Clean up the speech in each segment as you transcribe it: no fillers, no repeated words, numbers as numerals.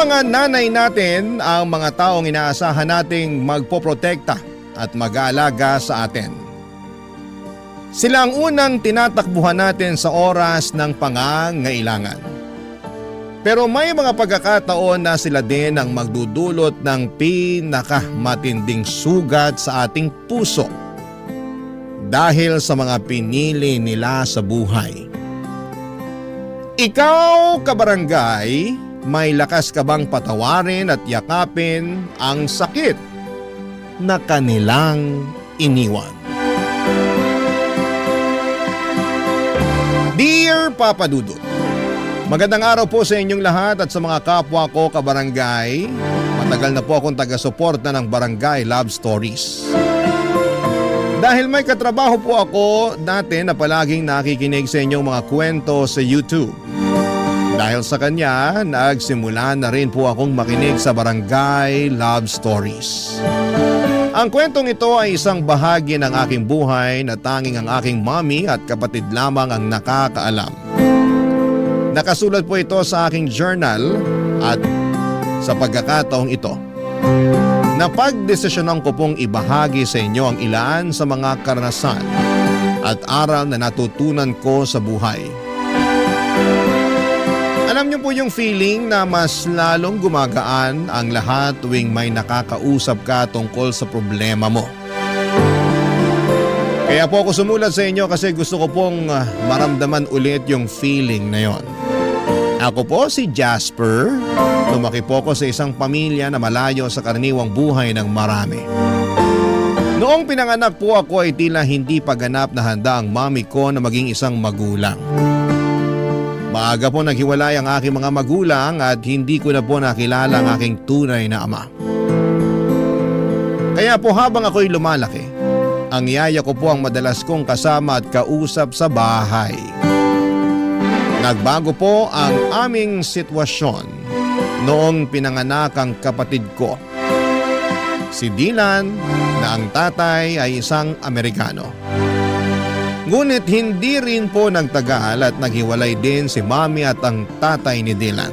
mga nanay natin ang mga taong inaasahan nating magpoprotekta at mag-aalaga sa atin. Sila ang unang tinatakbuhan natin sa oras ng pangangailangan. Pero may mga pagkakataon na sila din ang magdudulot ng pinakamatinding sugat sa ating puso dahil sa mga pinili nila sa buhay. Ikaw, kabarangay, may lakas ka bang patawarin at yakapin ang sakit na kanilang iniwan? Dear Papa Dudut, magandang araw po sa inyong lahat at sa mga kapwa ko kabarangay. Matagal na po akong taga-suporta ng Barangay Love Stories. Dahil may katrabaho po ako dati na palaging nakikinig sa inyong mga kwento sa YouTube. Dahil sa kanya, nagsimula na rin po akong makinig sa Barangay Love Stories. Ang kwentong ito ay isang bahagi ng aking buhay na tanging ang aking mommy at kapatid lamang ang nakakaalam. Nakasulat po ito sa aking journal at sa pagkakataong ito, napagdesisyonan ko pong ibahagi sa inyo ang ilan sa mga karanasan at aral na natutunan ko sa buhay. Alam niyo po yung feeling na mas lalong gumagaan ang lahat tuwing may nakakausap ka tungkol sa problema mo. Kaya po ako sumulat sa inyo kasi gusto ko pong maramdaman ulit yung feeling na yon. Ako po si Jasper. Lumaki po ako sa isang pamilya na malayo sa karaniwang buhay ng marami. Noong pinanganak po ako ay tila hindi pa ganap na handa ang mami ko na maging isang magulang. Maaga po naghiwalay ang aking mga magulang at hindi ko na po nakilala ang aking tunay na ama. Kaya po habang ako'y lumalaki, ang yaya ko po ang madalas kong kasama at kausap sa bahay. Nagbago po ang aming sitwasyon noong pinanganak ang kapatid ko, si Dylan, na ang tatay ay isang Amerikano. Ngunit hindi rin po nagtagal at naghiwalay din si mami at ang tatay ni Dylan.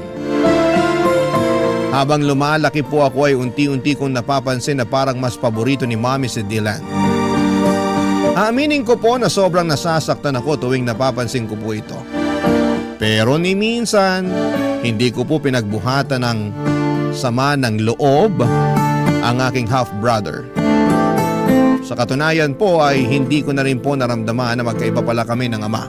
Habang lumalaki po ako ay unti-unti kong napapansin na parang mas paborito ni mami si Dylan. Aaminin ko po na sobrang nasasaktan ako tuwing napapansin ko po ito. Pero ni minsan, hindi ko po pinagbuhatan ng sama ng loob ang aking half-brother. Sa katunayan po ay hindi ko na rin po naramdaman na magkaiba pala kami ng ama.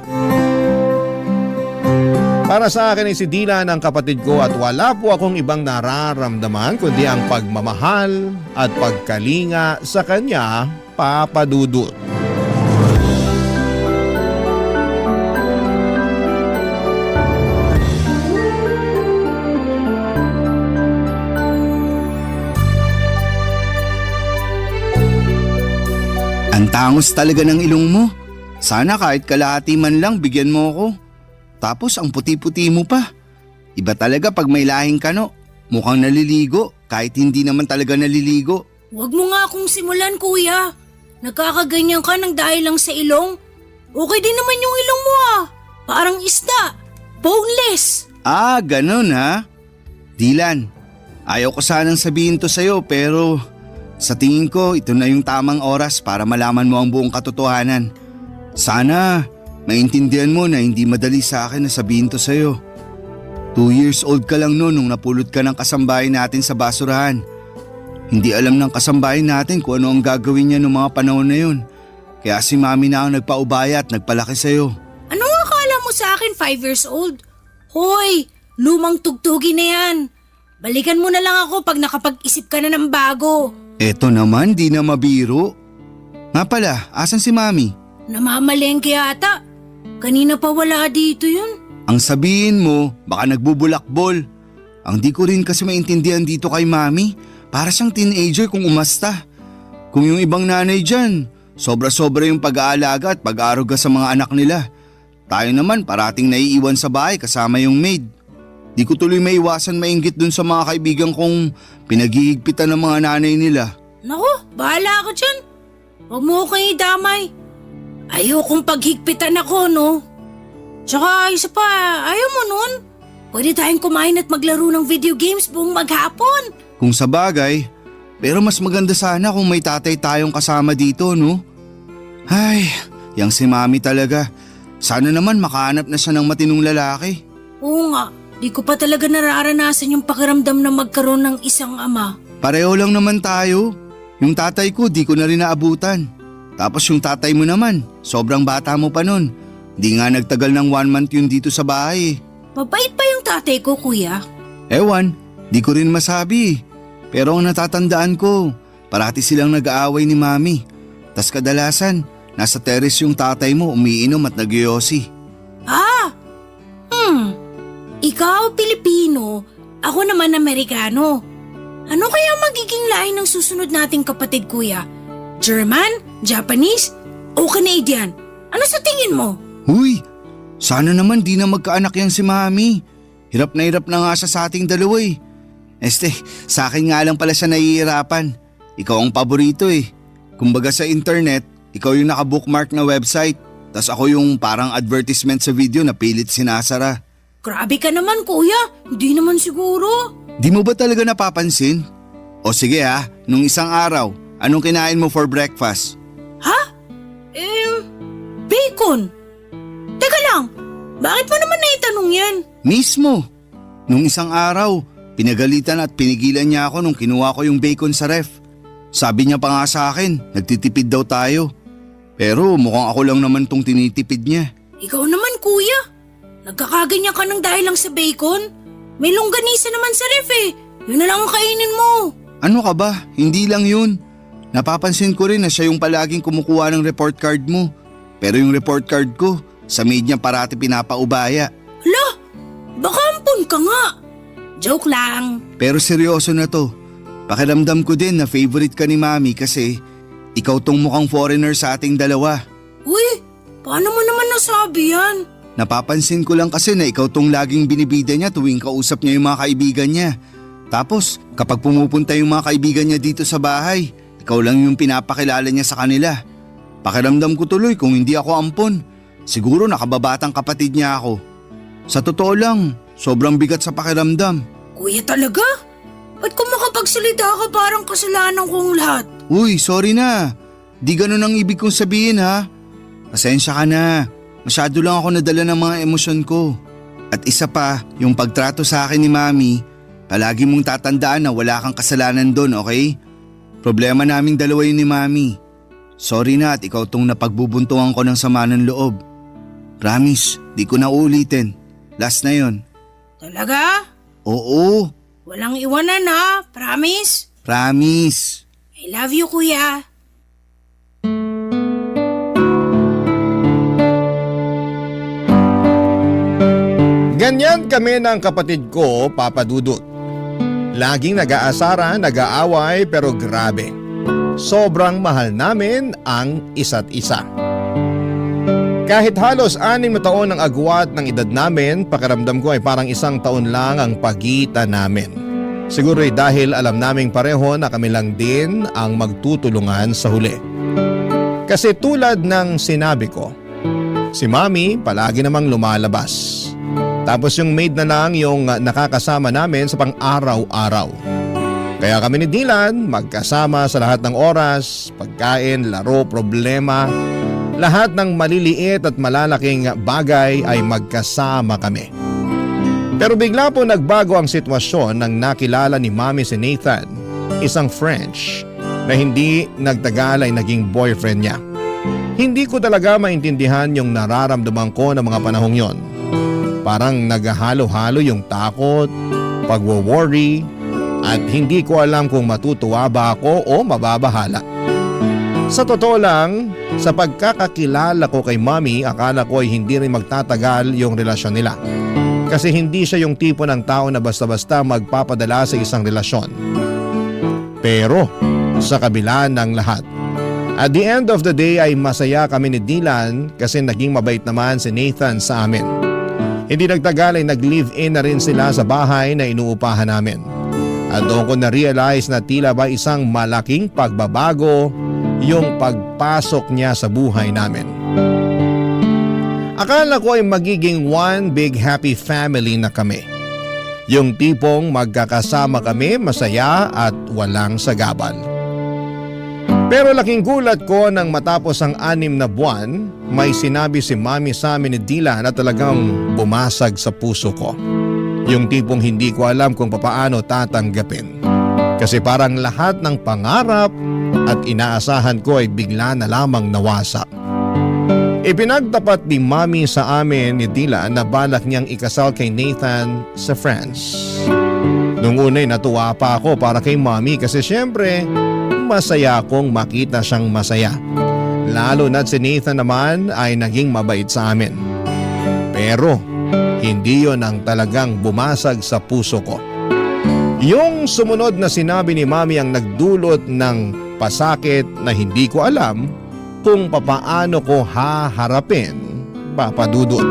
Para sa akin ay si Dylan ang kapatid ko at wala po akong ibang nararamdaman kundi ang pagmamahal at pagkalinga sa kanya, Papa Dudut. Ang tangos talaga ng ilong mo. Sana kahit kalahati man lang bigyan mo ako. Tapos ang puti-puti mo pa. Iba talaga pag may lahing kano. Mukhang naliligo kahit hindi naman talaga naliligo. Huwag mo nga akong simulan, kuya. Nagkakaganyan ka ng dahil lang sa ilong. Okay din naman yung ilong mo ah. Parang isda. Boneless. Ah, ganun ha? Dylan, ayaw ko sanang sabihin to sa'yo pero sa tingin ko ito na yung tamang oras para malaman mo ang buong katotohanan. Sana maintindihan mo na hindi madali sa akin na sabihin to sa'yo. 2 years old ka lang noon nung napulot ka ng kasambahay natin sa basurahan. Hindi alam ng kasambahay natin kung ano ang gagawin niya noong mga panahon na yun. Kaya si mami na ang nagpaubaya at nagpalaki sa'yo. Anong akala mo sa akin 5 years old? Hoy, lumang tugtugin na yan. Balikan mo na lang ako pag nakapag-isip ka na ng bago. Eto naman, di na mabiro. Nga pala, asan si mami? Namamalengke ata. Kanina pa wala dito yun. Ang sabihin mo, baka nagbubulakbol. Ang di ko rin kasi maintindihan dito kay mami, para siyang teenager kung umasta. Kung yung ibang nanay dyan, sobra-sobra yung pag-aalaga at pag-aaruga sa mga anak nila. Tayo naman parating naiiwan sa bahay kasama yung maid. Di ko tuloy maiwasan mainggit dun sa mga kaibigan kong pinaghihigpitan ng mga nanay nila. Naku, bahala ka dyan. Huwag mo kayo idamay. Ayokong paghigpitan ako, no? Tsaka isa pa, ayaw mo nun? Pwede tayong kumain at maglaro ng video games buong maghapon. Kung sa bagay, pero mas maganda sana kung may tatay tayong kasama dito, no? Ay, yang si Mami talaga. Sana naman makahanap na siya ng matinong lalaki. Oo nga, di ko pa talaga nararanasan yung pakiramdam na magkaroon ng isang ama. Pareho lang naman tayo. Yung tatay ko di ko na rin naabutan. Tapos yung tatay mo naman, sobrang bata mo pa nun. Di nga nagtagal ng 1 month yun dito sa bahay. Mabait pa yung tatay ko, kuya. Ewan, di ko rin masabi. Pero ang natatandaan ko, parati silang nag-aaway ni Mami. Tas kadalasan, nasa terrace yung tatay mo umiinom at nagyoyosi. Ikaw, Pilipino. Ako naman, Amerikano. Ano kaya magiging lahi ng susunod nating kapatid, kuya? German? Japanese? O Canadian? Ano sa tingin mo? Huy, sana naman di na magkaanak yan si Mami. Hirap na nga siya sa ating dalawa eh. Sa akin nga lang pala siya nahihirapan. Ikaw ang paborito eh. Kumbaga sa internet, ikaw yung nakabookmark na website. Tas ako yung parang advertisement sa video na pilit sinasara. Grabe ka naman, kuya. Hindi naman siguro. Di mo ba talaga napapansin? O sige nung isang araw, anong kinain mo for breakfast? Bacon. Teka lang, bakit mo naman naitanong yan? Mismo. Nung isang araw, pinagalitan at pinigilan niya ako nung kinuha ko yung bacon sa ref. Sabi niya pa nga sa akin, nagtitipid daw tayo. Pero mukhang ako lang naman tong tinitipid niya. Ikaw naman, kuya. Nagkakaganyan ka ng dahil lang sa bacon? May longganisa naman sa ref eh. Yun na lang ang kainin mo. Ano ka ba? Hindi lang yun. Napapansin ko rin na siya yung palaging kumukuha ng report card mo. Pero yung report card ko, sa maid niya parati pinapaubaya. Hala, baka ampun ka nga. Joke lang. Pero seryoso na to. Pakiramdam ko din na favorite ka ni Mami kasi ikaw tong mukhang foreigner sa ating dalawa. Uy, paano mo naman nasabi yan? Napapansin ko lang kasi na ikaw tong laging binibida niya tuwing kausap niya yung mga kaibigan niya. Tapos kapag pumupunta yung mga kaibigan niya dito sa bahay, ikaw lang yung pinapakilala niya sa kanila. Pakiramdam ko tuloy kung hindi ako ampon. Siguro nakababatang kapatid niya ako. Sa totoo lang, sobrang bigat sa pakiramdam. Kuya talaga? Ba't kung makapagsalita ka parang kasalanan kong lahat? Uy, sorry na. Di ganun ang ibig kong sabihin ha. Pasensya ka na. Masyado lang ako nadala ng mga emosyon ko. At isa pa, yung pagtrato sa akin ni Mami, palagi mong tatandaan na wala kang kasalanan doon, okay? Problema naming dalawa yun ni Mami. Sorry na at ikaw tong napagbubuntungan ko ng sama ng loob. Promise, di ko na ulitin. Last na yon. Talaga? Oo, Walang iwanan ha, promise? promise. I love you, kuya. Ganyan kami ng kapatid ko, Papa Dudut. Laging nag-aasara, nag-aaway pero grabe. Sobrang mahal namin ang isa't isa. Kahit halos 6 na taon ang agwat ng edad namin, pakiramdam ko ay parang 1 taon lang ang pagitan namin. Siguro ay dahil alam naming pareho na kami lang din ang magtutulungan sa huli. Kasi tulad ng sinabi ko, si Mami palagi namang lumalabas. Tapos yung maid na lang yung nakakasama namin sa pang-araw-araw. Kaya kami ni Dylan magkasama sa lahat ng oras, pagkain, laro, problema. Lahat ng maliliit at malalaking bagay ay magkasama kami. Pero bigla po nagbago ang sitwasyon nang nakilala ni Mami si Nathan, isang French na hindi nagtagal ay naging boyfriend niya. Hindi ko talaga maintindihan yung nararamdaman ko ng mga panahong yon. Parang naghahalo-halo yung takot, pagwo-worry, at hindi ko alam kung matutuwa ba ako o mababahala. Sa totoo lang, sa pagkakakilala ko kay Mami, akala ko ay hindi rin magtatagal yung relasyon nila. Kasi hindi siya yung tipo ng tao na basta-basta magpapadala sa isang relasyon. Pero sa kabila ng lahat, at the end of the day ay masaya kami ni Dylan kasi naging mabait naman si Nathan sa amin. Hindi nagtagal ay nag-live-in na rin sila sa bahay na inuupahan namin. At doon ko na-realize na tila ba isang malaking pagbabago yung pagpasok niya sa buhay namin. Akala ko ay magiging one big happy family na kami. Yung tipong magkakasama kami masaya at walang sagabal. Pero laking gulat ko nang matapos ang 6 na buwan, may sinabi si Mami sa amin ni Dila na talagang bumasag sa puso ko. Yung tipong hindi ko alam kung papaano tatanggapin. Kasi parang lahat ng pangarap at inaasahan ko ay bigla na lamang nawasak. Ipinagtapat ni Mami sa amin ni Dila na balak niyang ikasal kay Nathan sa France. Nung una'y natuwa pa ako para kay Mami kasi syempre masaya akong makita siyang masaya. Lalo na't si Nathan naman ay naging mabait sa amin. Pero hindi yon ang talagang bumasag sa puso ko. Yung sumunod na sinabi ni Mami ang nagdulot ng pasakit na hindi ko alam kung papaano ko haharapin, Papa Dudut.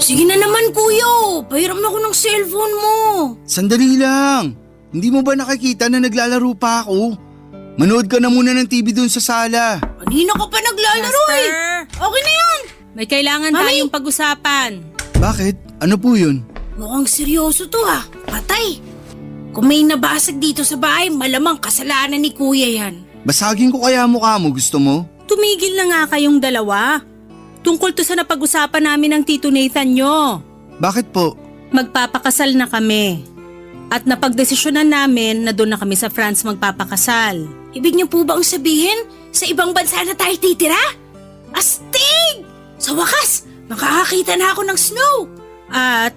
Sige na naman kuya, pahiram na ko ng cellphone mo. Sandali lang. Hindi mo ba nakikita na naglalaro pa ako? Manood ka na muna ng TV dun sa sala. Kanina ka pa naglalaro eh. Okay na yan. May kailangan Mami! tayong pag-usapan. Bakit? Ano po yun? Mukhang seryoso to ha. Patay. Kung may nabasag dito sa bahay, malamang kasalanan ni kuya yan. Basagin ko kaya mukha mo, gusto mo? Tumigil na nga kayong dalawa. Tungkol to sa napag-usapan namin ng Tito Nathan nyo. Bakit po? Magpapakasal na kami. At napagdesisyonan namin na doon na kami sa France magpapakasal. Ibig niyo po bang sabihin, sa ibang bansa na tayo titira? Astig! Sa wakas, makakakita na ako ng snow. At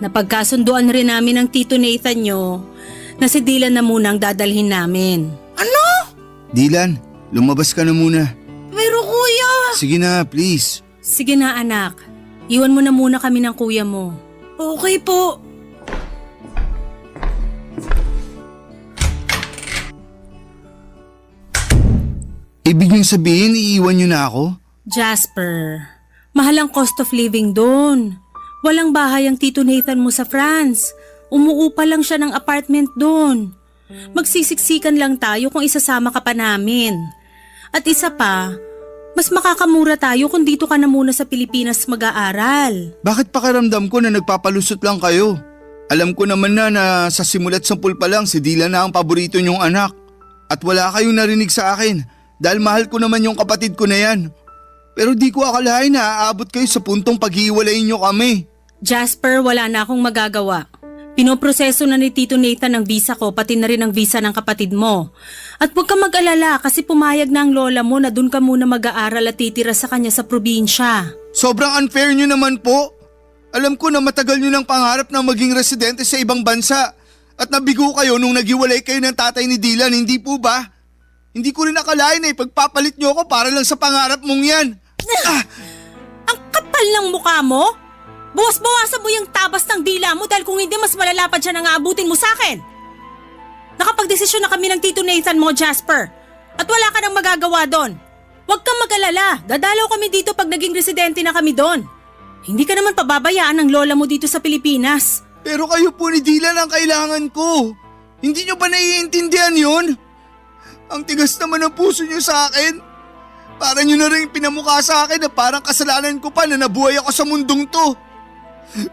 napagkasunduan rin namin ng Tito Nathan nyo na si Dylan na muna ang dadalhin namin. Ano? Dylan, lumabas ka na muna. Pero kuya... Sige na, please. Sige na anak, iwan mo na muna kami ng kuya mo. Okay po. Ibig niyong sabihin, iiwan niyo na ako? Jasper, mahal ang cost of living doon. Walang bahay ang Tito Nathan mo sa France. Umuupa lang siya ng apartment doon. Magsisiksikan lang tayo kung isasama ka pa namin. At isa pa, mas makakamura tayo kung dito ka na muna sa Pilipinas mag-aaral. Bakit pakiramdam ko na nagpapalusot lang kayo? Alam ko naman na sa simulat sampul pa lang si Dylan na ang paborito niyong anak. At wala kayong narinig sa akin dahil mahal ko naman yung kapatid ko na yan. Pero di ko akalain na aabot kayo sa puntong paghiwalayin niyo kami. Jasper, wala na akong magagawa. Pinoproseso na ni Tito Nathan ang visa ko pati na rin ang visa ng kapatid mo. At huwag ka mag-alala kasi pumayag na ang lola mo na doon ka muna mag-aaral at titira sa kanya sa probinsya. Sobrang unfair niyo naman po. Alam ko na matagal niyo ng pangarap na maging residente sa ibang bansa. At nabigo kayo nung naghiwalay kayo ng tatay ni Dylan, hindi po ba? Hindi ko rin akalain na ipagpapalit niyo ako para lang sa pangarap mong yan. Ang kapal ng mukha mo? Bawas-bawasan mo yung tabas ng dila mo dahil kung hindi mas malalapad siya na nga abutin mo sa akin. Nakapagdesisyon na kami ng Tito Nathan mo, Jasper. At wala ka nang magagawa doon. Huwag kang mag-alala. Dadalaw kami dito pag naging residente na kami doon. Hindi ka naman pababayaan ng lola mo dito sa Pilipinas. Pero kayo po ni Dylan ang kailangan ko. Hindi niyo ba naiintindihan yun? Ang tigas naman ng puso niyo sa akin. Para niyo na rin pinamukha sa akin na parang kasalanan ko pa na nabuhay ako sa mundong to.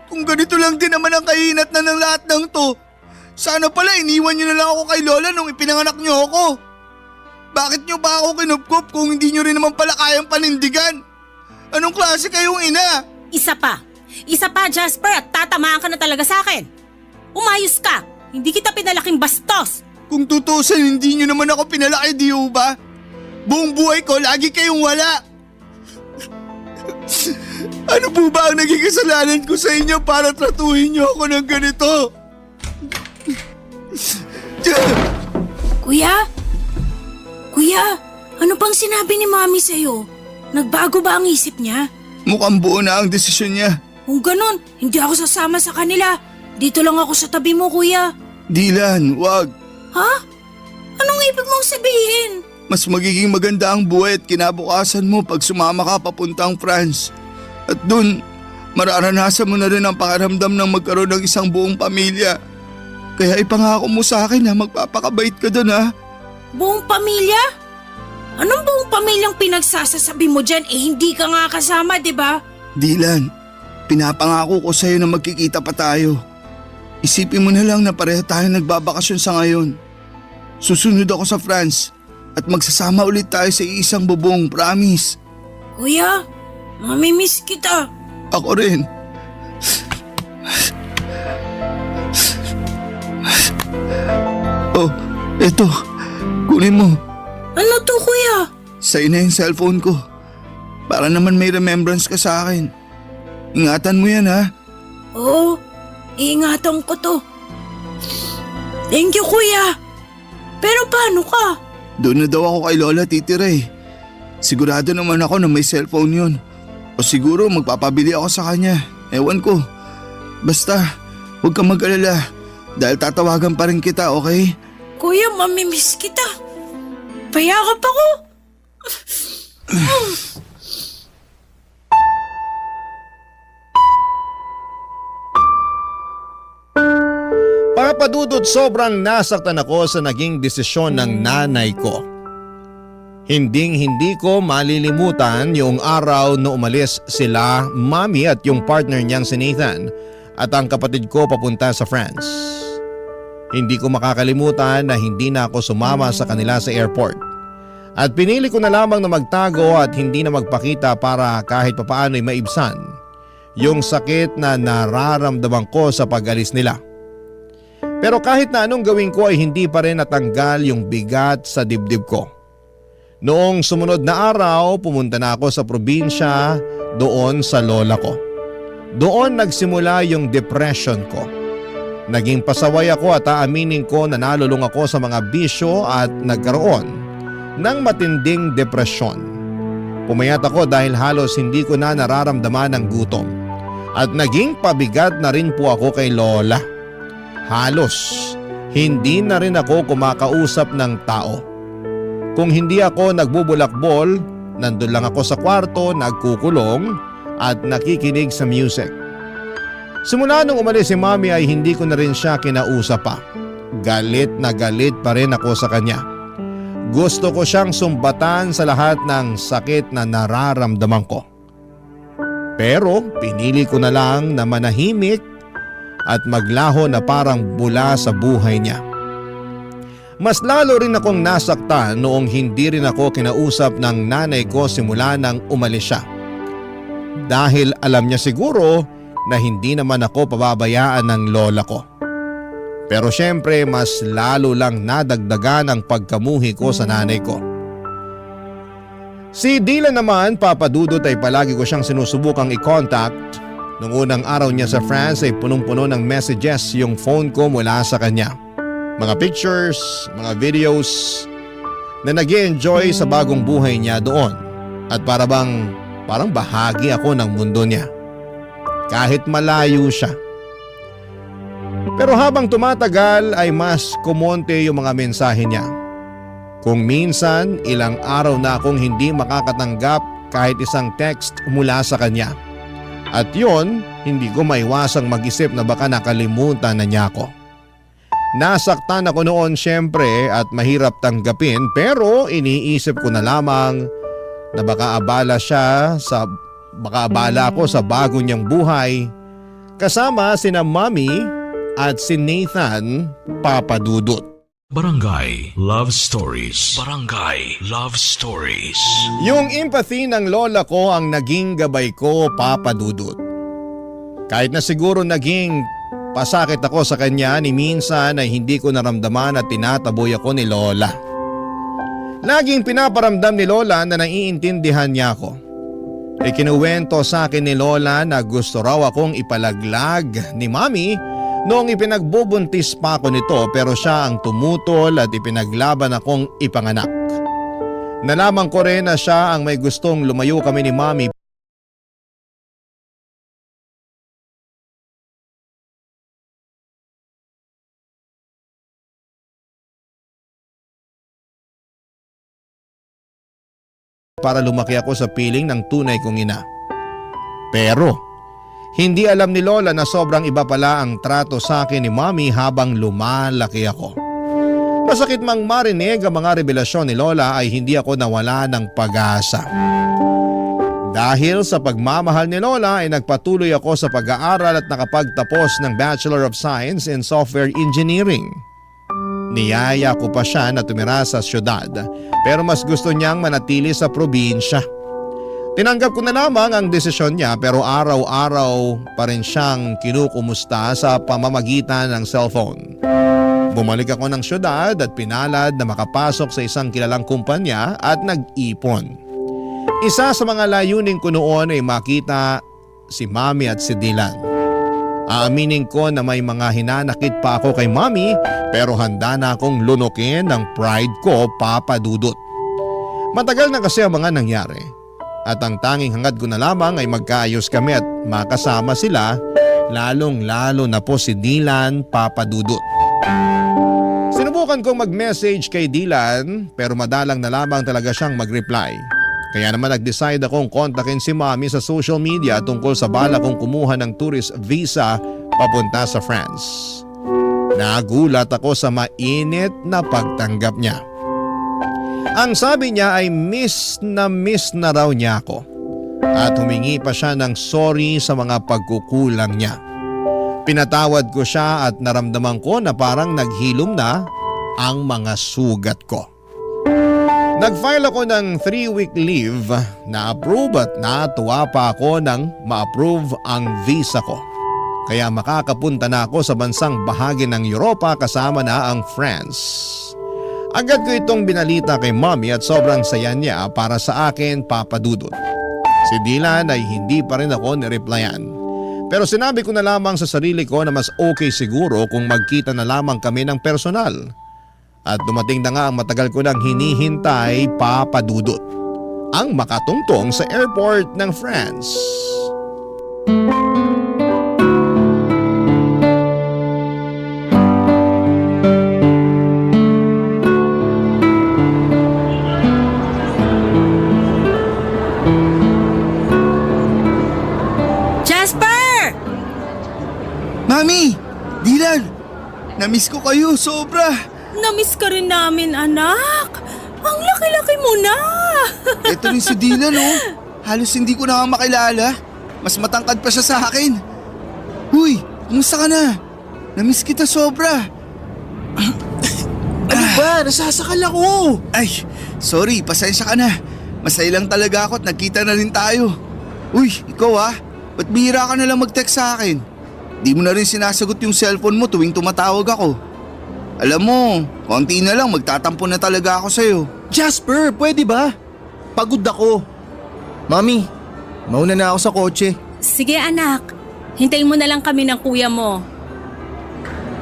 Kung ganito lang din naman ang kahinat na ng lahat ng to, sana pala iniwan niyo na lang ako kay Lola nung ipinanganak niyo ako. Bakit niyo ba ako kinupkup kung hindi niyo rin naman pala kayang panindigan? Anong klase kayong ina? Isa pa, Jasper, at tatamaan ka na talaga sa akin. Umayos ka, hindi kita pinalaking bastos. Kung tutusin, hindi niyo naman ako pinalaki, di ba? Buong buhay ko, lagi kayong wala. Ano po ba ang naging kasalanan ko sa inyo para tratuhin niyo ako ng ganito? Kuya? Kuya, ano bang sinabi ni Mami sa'yo? Nagbago ba ang isip niya? Mukhang buo na ang desisyon niya. Kung ganun, hindi ako sasama sa kanila. Dito lang ako sa tabi mo, kuya. Dylan, wag. Ha? Anong ibig mong sabihin? Mas magiging maganda ang buhay at kinabukasan mo pag sumama ka papuntang France. At dun, mararanasan mo na rin ang pakiramdam ng magkaroon ng isang buong pamilya. Kaya ipangako mo sa akin na magpapakabait ka doon ha. Buong pamilya? Anong buong pamilyang pinagsasasabi mo dyan? Hindi ka nga kasama, di ba? Dylan, pinapangako ko sa'yo na magkikita pa tayo. Isipin mo na lang na pareho tayo nagbabakasyon sa ngayon. Susunod ako sa France at magsasama ulit tayo sa isang bubong, promise. Kuya, mamimiss kita. Ako rin. Oh, eto. Kunin mo. Ano to, kuya? Sa'yo na yung cellphone ko. Para naman may remembrance ka sa akin. Ingatan mo yan ha. Oo, iingatan ko to. Thank you, kuya. Pero paano ka? Doon na daw ako kay Lola titira eh. Sigurado naman ako na may cellphone yun. O siguro magpapabili ako sa kanya. Ewan ko. Basta, huwag kang mag-alala. Dahil tatawagan pa rin kita, okay? Kuya, mamimiss kita. Payakap ako. Papadudot, sobrang nasaktan ako sa naging desisyon ng nanay ko. Hinding-hindi ko malilimutan yung araw na umalis sila, Mami at yung partner niyang si Nathan at ang kapatid ko papunta sa France. Hindi ko makakalimutan na hindi na ako sumama sa kanila sa airport. At pinili ko na lamang na magtago at hindi na magpakita para kahit papaano'y maibsan yung sakit na nararamdaman ko sa pag-alis nila. Pero kahit na anong gawin ko ay hindi pa rin natanggal yung bigat sa dibdib ko. Noong sumunod na araw, pumunta na ako sa probinsya doon sa lola ko. Doon nagsimula yung depression ko. Naging pasaway ako at aaminin ko na nalulung ako sa mga bisyo at nagkaroon ng matinding depresyon. Pumayat ako dahil halos hindi ko na nararamdaman ang gutom. At naging pabigat na rin po ako kay lola. Halos hindi na rin ako kumakausap ng tao. Kung hindi ako nagbubulakbol, nandun lang ako sa kwarto, nagkukulong at nakikinig sa music. Simula nung umalis si Mami ay hindi ko na rin siya kinausap pa. Galit na galit pa rin ako sa kanya. Gusto ko siyang sumbatan sa lahat ng sakit na nararamdaman ko. Pero pinili ko na lang na manahimik at maglaho na parang bula sa buhay niya. Mas lalo rin akong nasaktan noong hindi rin ako kinausap ng nanay ko simula nang umalis siya. Dahil alam niya siguro na hindi naman ako pababayaan ng lola ko. Pero syempre mas lalo lang nadagdagan ang pagkamuhi ko sa nanay ko. Si Dylan naman, papadudot, ay palagi ko siyang sinusubukang i-contact. Nung unang araw niya sa France ay punong-puno ng messages yung phone ko mula sa kanya. Mga pictures, mga videos na nag-i-enjoy sa bagong buhay niya doon. At parang bahagi ako ng mundo niya. Kahit malayo siya. Pero habang tumatagal ay mas kumonte yung mga mensahe niya. Kung minsan ilang araw na akong hindi makakatanggap kahit isang text mula sa kanya. At yon, hindi ko maiwasang mag-isip na baka nakalimutan na niya ako. Nasaktan ako noon syempre at mahirap tanggapin, pero iniisip ko na lamang na baka abala ako sa bago niyang buhay kasama sina Mami at si Nathan, papadudot. Barangay Love Stories. Barangay Love Stories. Yung empathy ng lola ko ang naging gabay ko, papadudot. Kahit na siguro naging pasakit ako sa kanya, ni minsan ay hindi ko naramdaman at tinataboy ako ni lola. Laging pinaparamdam ni lola na naiintindihan niya ako. Ikinuwento sa akin ni lola na gusto raw akong ipalaglag ni Mami noong ipinagbubuntis pa ako nito, pero siya ang tumutol at ipinaglaban akong ipanganak. Nalaman ko rin na siya ang may gustong lumayo kami ni Mami para lumaki ako sa piling ng tunay kong ina. Pero Hindi alam ni Lola na sobrang iba pala ang trato sa akin ni Mommy habang lumalaki ako. Masakit mang marinig ang mga revelasyon ni Lola ay hindi ako nawala ng pag-asa. Dahil sa pagmamahal ni Lola ay nagpatuloy ako sa pag-aaral at nakapagtapos ng Bachelor of Science in Software Engineering. Niyaya ko pa siya na tumira sa syudad pero mas gusto niyang manatili sa probinsya. Tinanggap ko na lamang ang desisyon niya pero araw-araw pa rin siyang kinukumusta sa pamamagitan ng cellphone. Bumalik ako ng syudad at pinalad na makapasok sa isang kilalang kumpanya at nag-ipon. Isa sa mga layunin ko noon ay makita si Mommy at si Dylan. Aaminin ko na may mga hinanakit pa ako kay Mommy pero handa na akong lunukin ng pride ko, Papa Dudut. Matagal na kasi ang mga nangyari at ang tanging hangad ko na lamang ay magkaayos kami at makasama sila, lalong-lalo na po si Dylan, Papa Dudut. Sinubukan kong mag-message kay Dylan pero madalang na lamang talaga siyang mag-reply. Kaya naman nag-decide akong kontakin si Mommy sa social media tungkol sa bala kong kumuha ng tourist visa papunta sa France. Nagulat ako sa mainit na pagtanggap niya. Ang sabi niya ay miss na raw niya ako at humingi pa siya ng sorry sa mga pagkukulang niya. Pinatawad ko siya at naramdaman ko na parang naghilom na ang mga sugat ko. Nag-file ako ng 3-week leave na approve at natuwa pa ako nang ma-approve ang visa ko. Kaya makakapunta na ako sa bansang bahagi ng Europa kasama na ang France. Agad ko itong binalita kay Mommy at sobrang saya niya para sa akin, Papa Dudut. Si Dylan ay hindi pa rin ako nireplyan. Pero sinabi ko na lamang sa sarili ko na mas okay siguro kung magkita na lamang kami ng personal. At dumating na nga ang matagal ko nang hinihintay, Papa Dudut. Ang makatungtong sa airport ng France. Jasper! Mami! Dylan! Namiss ko kayo, sobra! Namiss ka rin namin, anak. Ang laki-laki mo na. Ito rin si Dylan, oh. Halos hindi ko na nga makilala. Mas matangkad pa siya sa akin. Huy, kumusta ka na? Namiss kita sobra. Ano ba? Nasasakal ako! Ay, sorry, pasensya ka na. Masaya lang talaga ako at nagkita na rin tayo. Uy, ikaw ba't bihira ka na lang mag-text sa akin? Di mo na rin sinasagot yung cellphone mo tuwing tumatawag ako. Alam mo, konti na lang magtatampo na talaga ako sa'yo. Jasper, pwede ba? Pagod ako. Mami, mauna na ako sa kotse. Sige anak, hintayin mo na lang kami ng kuya mo.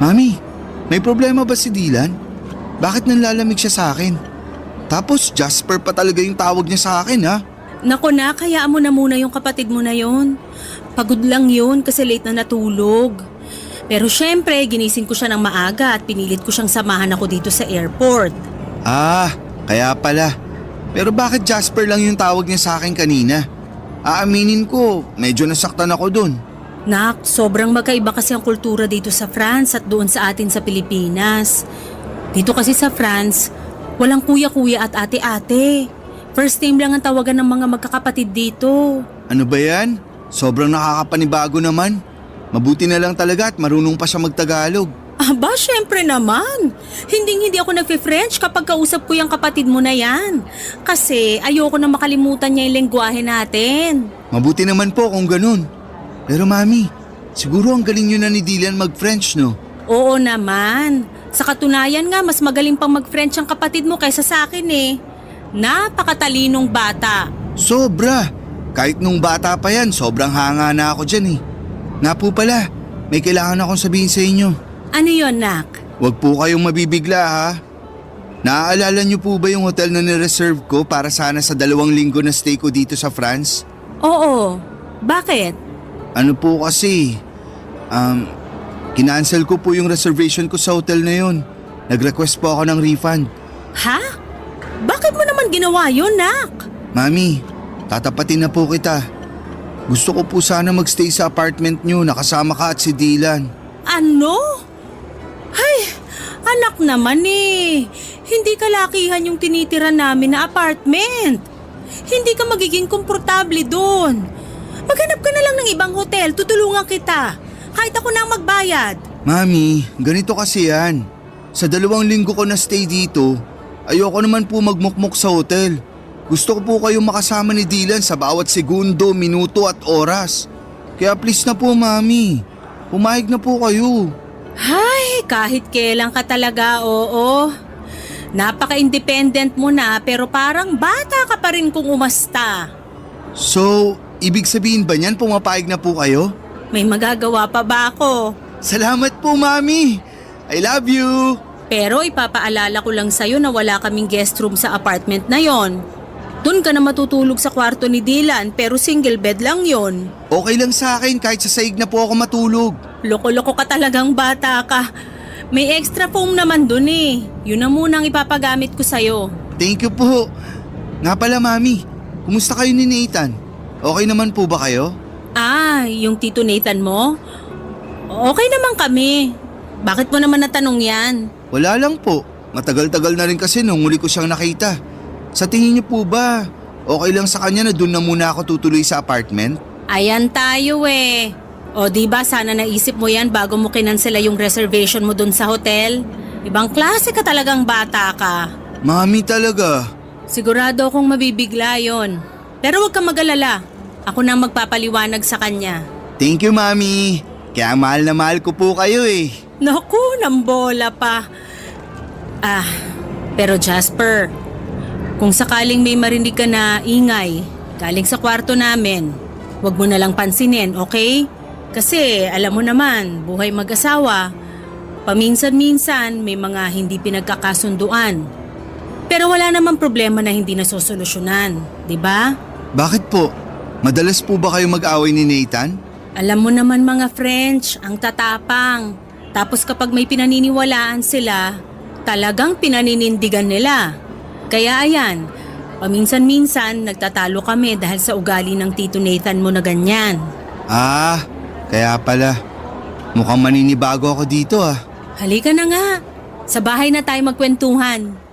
Mami, may problema ba si Dylan? Bakit nanlalamig siya sa akin? Tapos Jasper pa talaga yung tawag niya sa akin Naku na, kayaan mo na muna yung kapatid mo na yon. Pagod lang yun kasi late na natulog. Pero syempre, ginising ko siya ng maaga at pinilit ko siyang samahan ako dito sa airport. Kaya pala. Pero bakit Jasper lang yung tawag niya sa akin kanina? Aaminin ko, medyo nasaktan ako dun. Nak, sobrang magkaiba kasi ang kultura dito sa France at doon sa atin sa Pilipinas. Dito kasi sa France, walang kuya-kuya at ate-ate. First name lang ang tawagan ng mga magkakapatid dito. Ano ba yan? Sobrang nakakapanibago naman. Mabuti na lang talaga at marunong pa siya magtagalog. Aba, syempre naman. Hindi ako nagfe-French kapag kausap ko yung kapatid mo na yan. Kasi ayoko na makalimutan niya yung lengguwahe natin. Mabuti naman po kung ganun. Pero mami, siguro ang galing nyo na ni Dylan mag-French, no? Oo naman. Sa katunayan nga, mas magaling pang mag-French ang kapatid mo kaysa sa akin Napakatalinong bata. Sobra! Kahit nung bata pa yan, sobrang hanga na ako dyan Nga po pala, may kailangan akong sabihin sa inyo. Ano yon, Nak? Huwag po kayong mabibigla ha. Naaalala niyo po ba yung hotel na nireserve ko para sana sa 2 linggo na stay ko dito sa France? Oo. Bakit? Ano po kasi, kinancel ko po yung reservation ko sa hotel na yun. Nag-request po ako ng refund. Ha? Bakit mo naman ginawa yun, Nak? Mami, tatapatin na po kita. Gusto ko po sana magstay sa apartment nyo, nakasama ka at si Dylan. Ano? Ay, anak naman eh. Hindi kalakihan yung tinitira namin na apartment. Hindi ka magiging komportable doon. Maghanap ka na lang ng ibang hotel, tutulungan kita. Kahit ako na ang magbayad. Mami, ganito kasi yan. Sa 2 linggo ko na stay dito, ayoko naman po magmukmok sa hotel. Gusto ko po kayong makasama ni Dylan sa bawat segundo, minuto at oras. Kaya please na po, Mami. Pumayag na po kayo. Ay, kahit kailan ka talaga, oo. Napaka-independent mo na pero parang bata ka pa rin kung umasta. So, ibig sabihin ba niyan pumapayag na po kayo? May magagawa pa ba ako? Salamat po, Mami. I love you. Pero ipapaalala ko lang sa'yo na wala kaming guest room sa apartment na yon. Doon ka na matutulog sa kwarto ni Dylan pero single bed lang yon. Okay lang sa akin kahit sa saig na po ako matulog. Loko-loko ka talagang bata ka. May extra foam naman dun eh. Yun na munang ipapagamit ko sa'yo. Thank you po. Nga pala, Mami. Kumusta kayo ni Nathan? Okay naman po ba kayo? Ah, yung Tito Nathan mo? Okay naman kami. Bakit mo naman natanong yan? Wala lang po. Matagal-tagal na rin kasi nung huli ko siyang nakita. Sa tingin niyo po ba, okay lang sa kanya na doon na muna ako tutuloy sa apartment? Ayan tayo eh. O diba sana naisip mo yan bago mo kinansela yung reservation mo dun sa hotel? Ibang klase ka talagang bata ka. Mami talaga. Sigurado akong mabibigla yon. Pero huwag kang mag-alala. Ako na ang magpapaliwanag sa kanya. Thank you, Mami. Kaya mahal na mahal ko po kayo eh. Naku, nambola pa. Ah, pero Jasper, kung sakaling may marinig ka na ingay galing sa kwarto namin, huwag mo na lang pansinin, okay? Kasi alam mo naman, buhay mag-asawa, paminsan-minsan may mga hindi pinagkakasunduan. Pero wala namang problema na hindi nasosolusyonan, di ba? Bakit po? Madalas po ba kayo mag-away ni Nathan? Alam mo naman mga French, ang tatapang. Tapos kapag may pinaniniwalaan sila, talagang pinaninindigan nila. Kaya ayan, paminsan-minsan nagtatalo kami dahil sa ugali ng Tito Nathan mo na ganyan. Ah, kaya pala. Mukhang maninibago ako dito ah. Halika na nga, sa bahay na tayo magkwentuhan.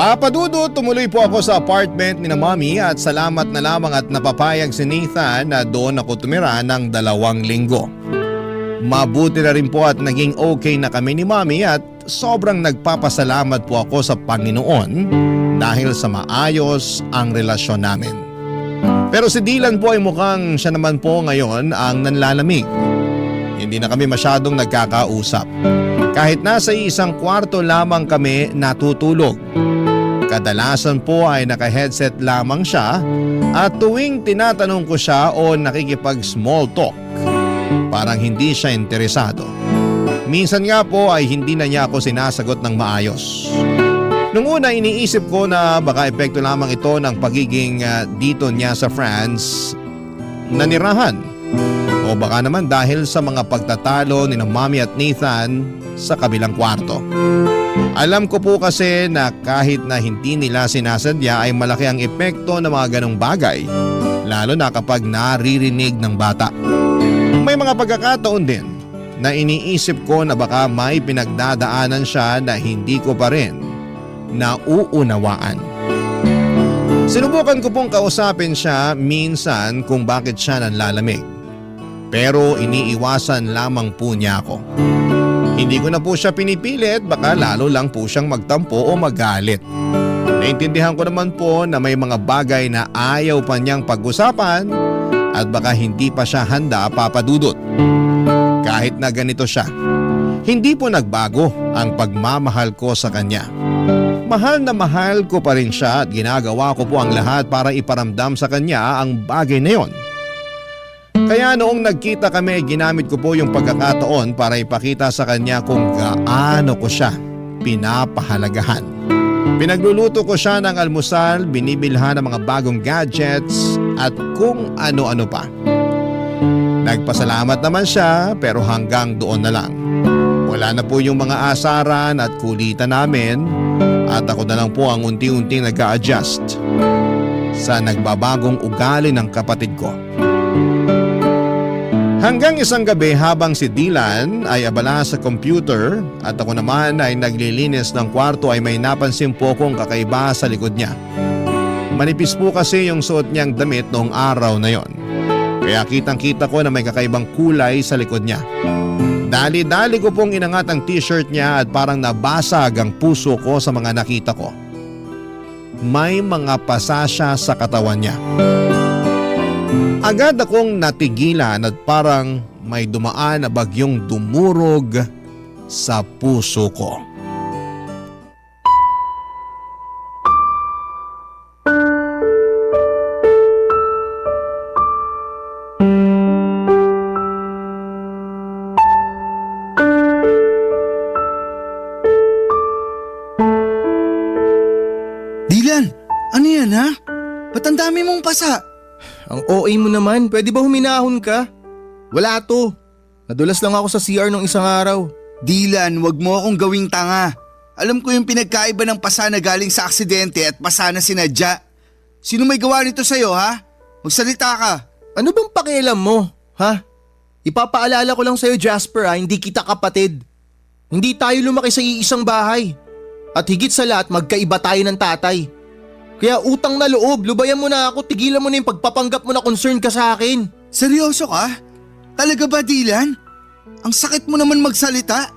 Papadudot, tumuloy po ako sa apartment ni na Mami at salamat na lamang at napapayag si Nathan na doon ako tumira ng 2 linggo. Mabuti na rin po at naging okay na kami ni Mami at sobrang nagpapasalamat po ako sa Panginoon dahil sa maayos ang relasyon namin. Pero si Dylan po ay mukhang siya naman po ngayon ang nanlalamig. Hindi na kami masyadong nagkakausap. Kahit nasa isang kwarto lamang kami natutulog. Kadalasan po ay naka-headset lamang siya at tuwing tinatanong ko siya o nakikipag-small talk, parang hindi siya interesado. Minsan nga po ay hindi na niya ako sinasagot ng maayos. Nung una iniisip ko na baka epekto lamang ito ng pagiging dito niya sa France nanirahan. O baka naman dahil sa mga pagtatalo ni Mami at Nathan sa kabilang kwarto. Alam ko po kasi na kahit na hindi nila sinasadya ay malaki ang epekto ng mga ganong bagay, lalo na kapag naririnig ng bata. May mga pagkakataon din na iniisip ko na baka may pinagdadaanan siya na hindi ko pa rin nauunawaan. Sinubukan ko pong kausapin siya minsan kung bakit siya nanlalamig. Pero iniiwasan lamang po niya ako. Hindi ko na po siya pinipilit, baka lalo lang po siyang magtampo o magalit. Naintindihan ko naman po na may mga bagay na ayaw pa niyang pag-usapan at baka hindi pa siya handa papadudot. Kahit na ganito siya, hindi po nagbago ang pagmamahal ko sa kanya. Mahal na mahal ko pa rin siya at ginagawa ko po ang lahat para iparamdam sa kanya ang bagay na yon. Kaya noong nagkita kami, ginamit ko po yung pagkakataon para ipakita sa kanya kung gaano ko siya pinapahalagahan. Pinagluluto ko siya ng almusal, binibilhan ng mga bagong gadgets at kung ano-ano pa. Nagpasalamat naman siya pero hanggang doon na lang. Wala na po yung mga asaran at kulitan namin at ako na lang po ang unti-unting nag-a-adjust. sa nagbabagong ugali ng kapatid ko. Hanggang isang gabi habang si Dylan ay abala sa computer at ako naman ay naglilinis ng kwarto ay may napansin po kong kakaiba sa likod niya. Manipis po kasi yung suot niyang damit noong araw na yon. Kaya kitang-kita ko na may kakaibang kulay sa likod niya. Dali-dali ko pong inangat ang t-shirt niya at parang nabasag ang puso ko sa mga nakita ko. May mga pasa siya sa katawan niya. Agad akong natigilan at parang may dumaan na bagyong dumurog sa puso ko. Dylan, ano yan ha? Ba't ang dami mong pasa? Ang OA mo naman, pwede ba huminahon ka? Wala to. Nadulas lang ako sa CR nung isang araw. Dylan, wag mo akong gawing tanga. Alam ko yung pinagkaiba ng pasa na galing sa aksidente at pasa na sinadya. Sino may gawa nito sa'yo ha? Magsalita ka. Ano bang pakialam mo, ha? Ipapaalala ko lang sa'yo, Jasper, hindi kita kapatid. Hindi tayo lumaki sa iisang bahay. At higit sa lahat, magkaiba tayo ng tatay. Kaya utang na loob, lubayan mo na ako, tigilan mo na yung pagpapanggap mo na concern ka sa akin. Seryoso ka? Talaga ba, Dylan? Ang sakit mo naman magsalita.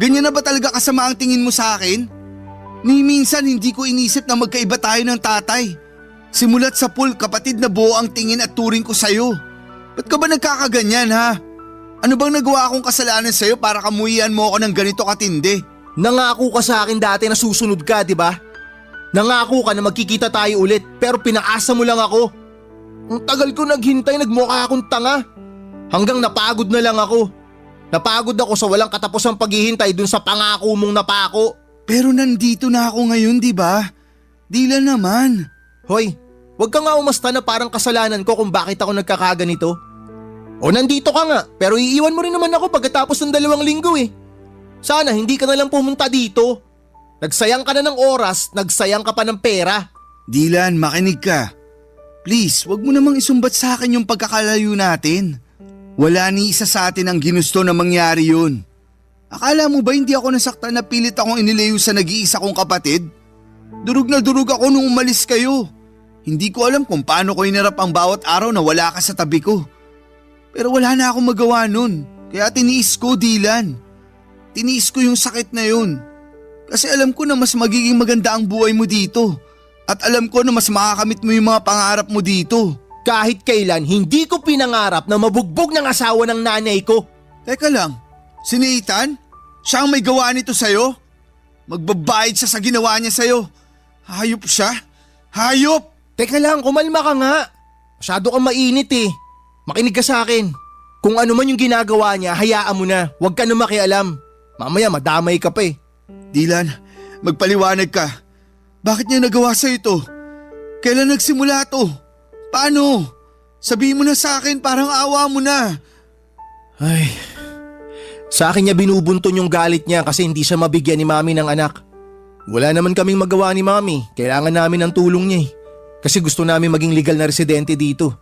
Ganyan na ba talaga kasama ang tingin mo sa akin? Ni minsan hindi ko inisip na magkaiba tayo ng tatay. Simulat sa pool, kapatid na buo ang tingin at turing ko sa'yo. Ba't ka ba nagkakaganyan ha? Ano bang nagawa akong kasalanan sa'yo para kamuhian mo ako ng ganito katindi? Nangako ka sa akin dati na susunod ka, di ba? Nangako ka na magkikita tayo ulit pero pinaasa mo lang ako. Ang tagal ko naghintay, nagmukha akong tanga. Hanggang napagod na lang ako. Napagod ako sa walang katapusang paghihintay dun sa pangako mong napako. Pero nandito na ako ngayon, di ba? Dylan naman. Hoy, wag ka nga umasta na parang kasalanan ko kung bakit ako nagkakaganito. O nandito ka nga, pero iiwan mo rin naman ako pagkatapos ng 2 linggo eh. Sana hindi ka na lang pumunta dito. Nagsayang ka na ng oras, nagsayang ka pa ng pera. Dylan, makinig ka. Please, wag mo namang isumbat sa akin yung pagkakalayo natin. Wala ni isa sa atin ang ginusto na mangyari yun. Akala mo ba hindi ako nasaktan na pilit akong inilayo sa nag-iisa kong kapatid? Durog na durog ako nung umalis kayo. Hindi ko alam kung paano ko inarap ang bawat araw na wala ka sa tabi ko. Pero wala na akong magawa nun. Kaya tiniis ko, Dylan. Tiniis ko yung sakit na yun. Kasi alam ko na mas magiging maganda ang buhay mo dito. At alam ko na mas makakamit mo yung mga pangarap mo dito. Kahit kailan, hindi ko pinangarap na mabugbog ng asawa ng nanay ko. Teka lang, si Nathan? Siya ang may gawa nito sa'yo? Magbabayad siya sa ginawa niya sa'yo. Hayop siya? Hayop! Teka lang, kumalma ka nga. Masyado kang mainit eh. Makinig ka sa akin. Kung ano man yung ginagawa niya, hayaan mo na. Huwag ka na makialam. Mamaya madamay ka pa eh. Dylan, magpaliwanag ka. Bakit niya nagawa sa ito? Kailan nagsimula to? Paano? Sabihin mo na sa akin, parang awa mo na. Ay, sa akin niya binubunton yung galit niya kasi hindi siya mabigyan ni Mami ng anak. Wala naman kaming magawa ni Mami. Kailangan namin ng tulong niya eh. Kasi gusto namin maging legal na residente dito.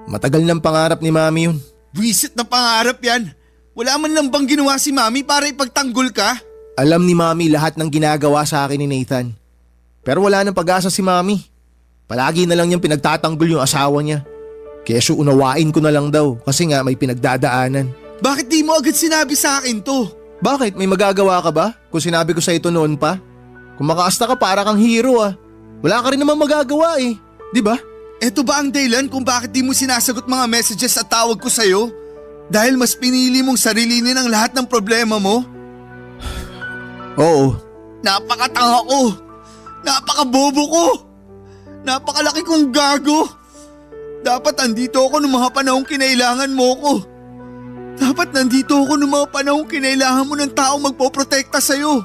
Matagal ng pangarap ni Mami yun. Buwisit na pangarap yan. Wala man lang bang ginawa si Mami para ipagtanggol ka? Alam ni Mami lahat ng ginagawa sa akin ni Nathan. Pero wala nang pag-asa si Mami. Palagi na lang niyang pinagtatanggol yung asawa niya. Kaya unawain ko na lang daw kasi nga may pinagdadaanan. Bakit di mo agad sinabi sa akin to? Bakit? May magagawa ka ba? Kung sinabi ko sa ito noon pa? Kung makaasta ka para kang hero ah. Wala ka rin namang magagawa eh. Di ba? Eto ba ang dahilan kung bakit di mo sinasagot mga messages at tawag ko sa'yo? Dahil mas pinili mong sarilinin ang lahat ng problema mo? Oo. Napakatanga ko! Napakabobo ko! Napakalaki kong gago! Dapat andito ako noong mga panahong kinailangan mo ko. Dapat nandito ako noong mga panahong kinailangan mo ng taong magpoprotekta sa'yo.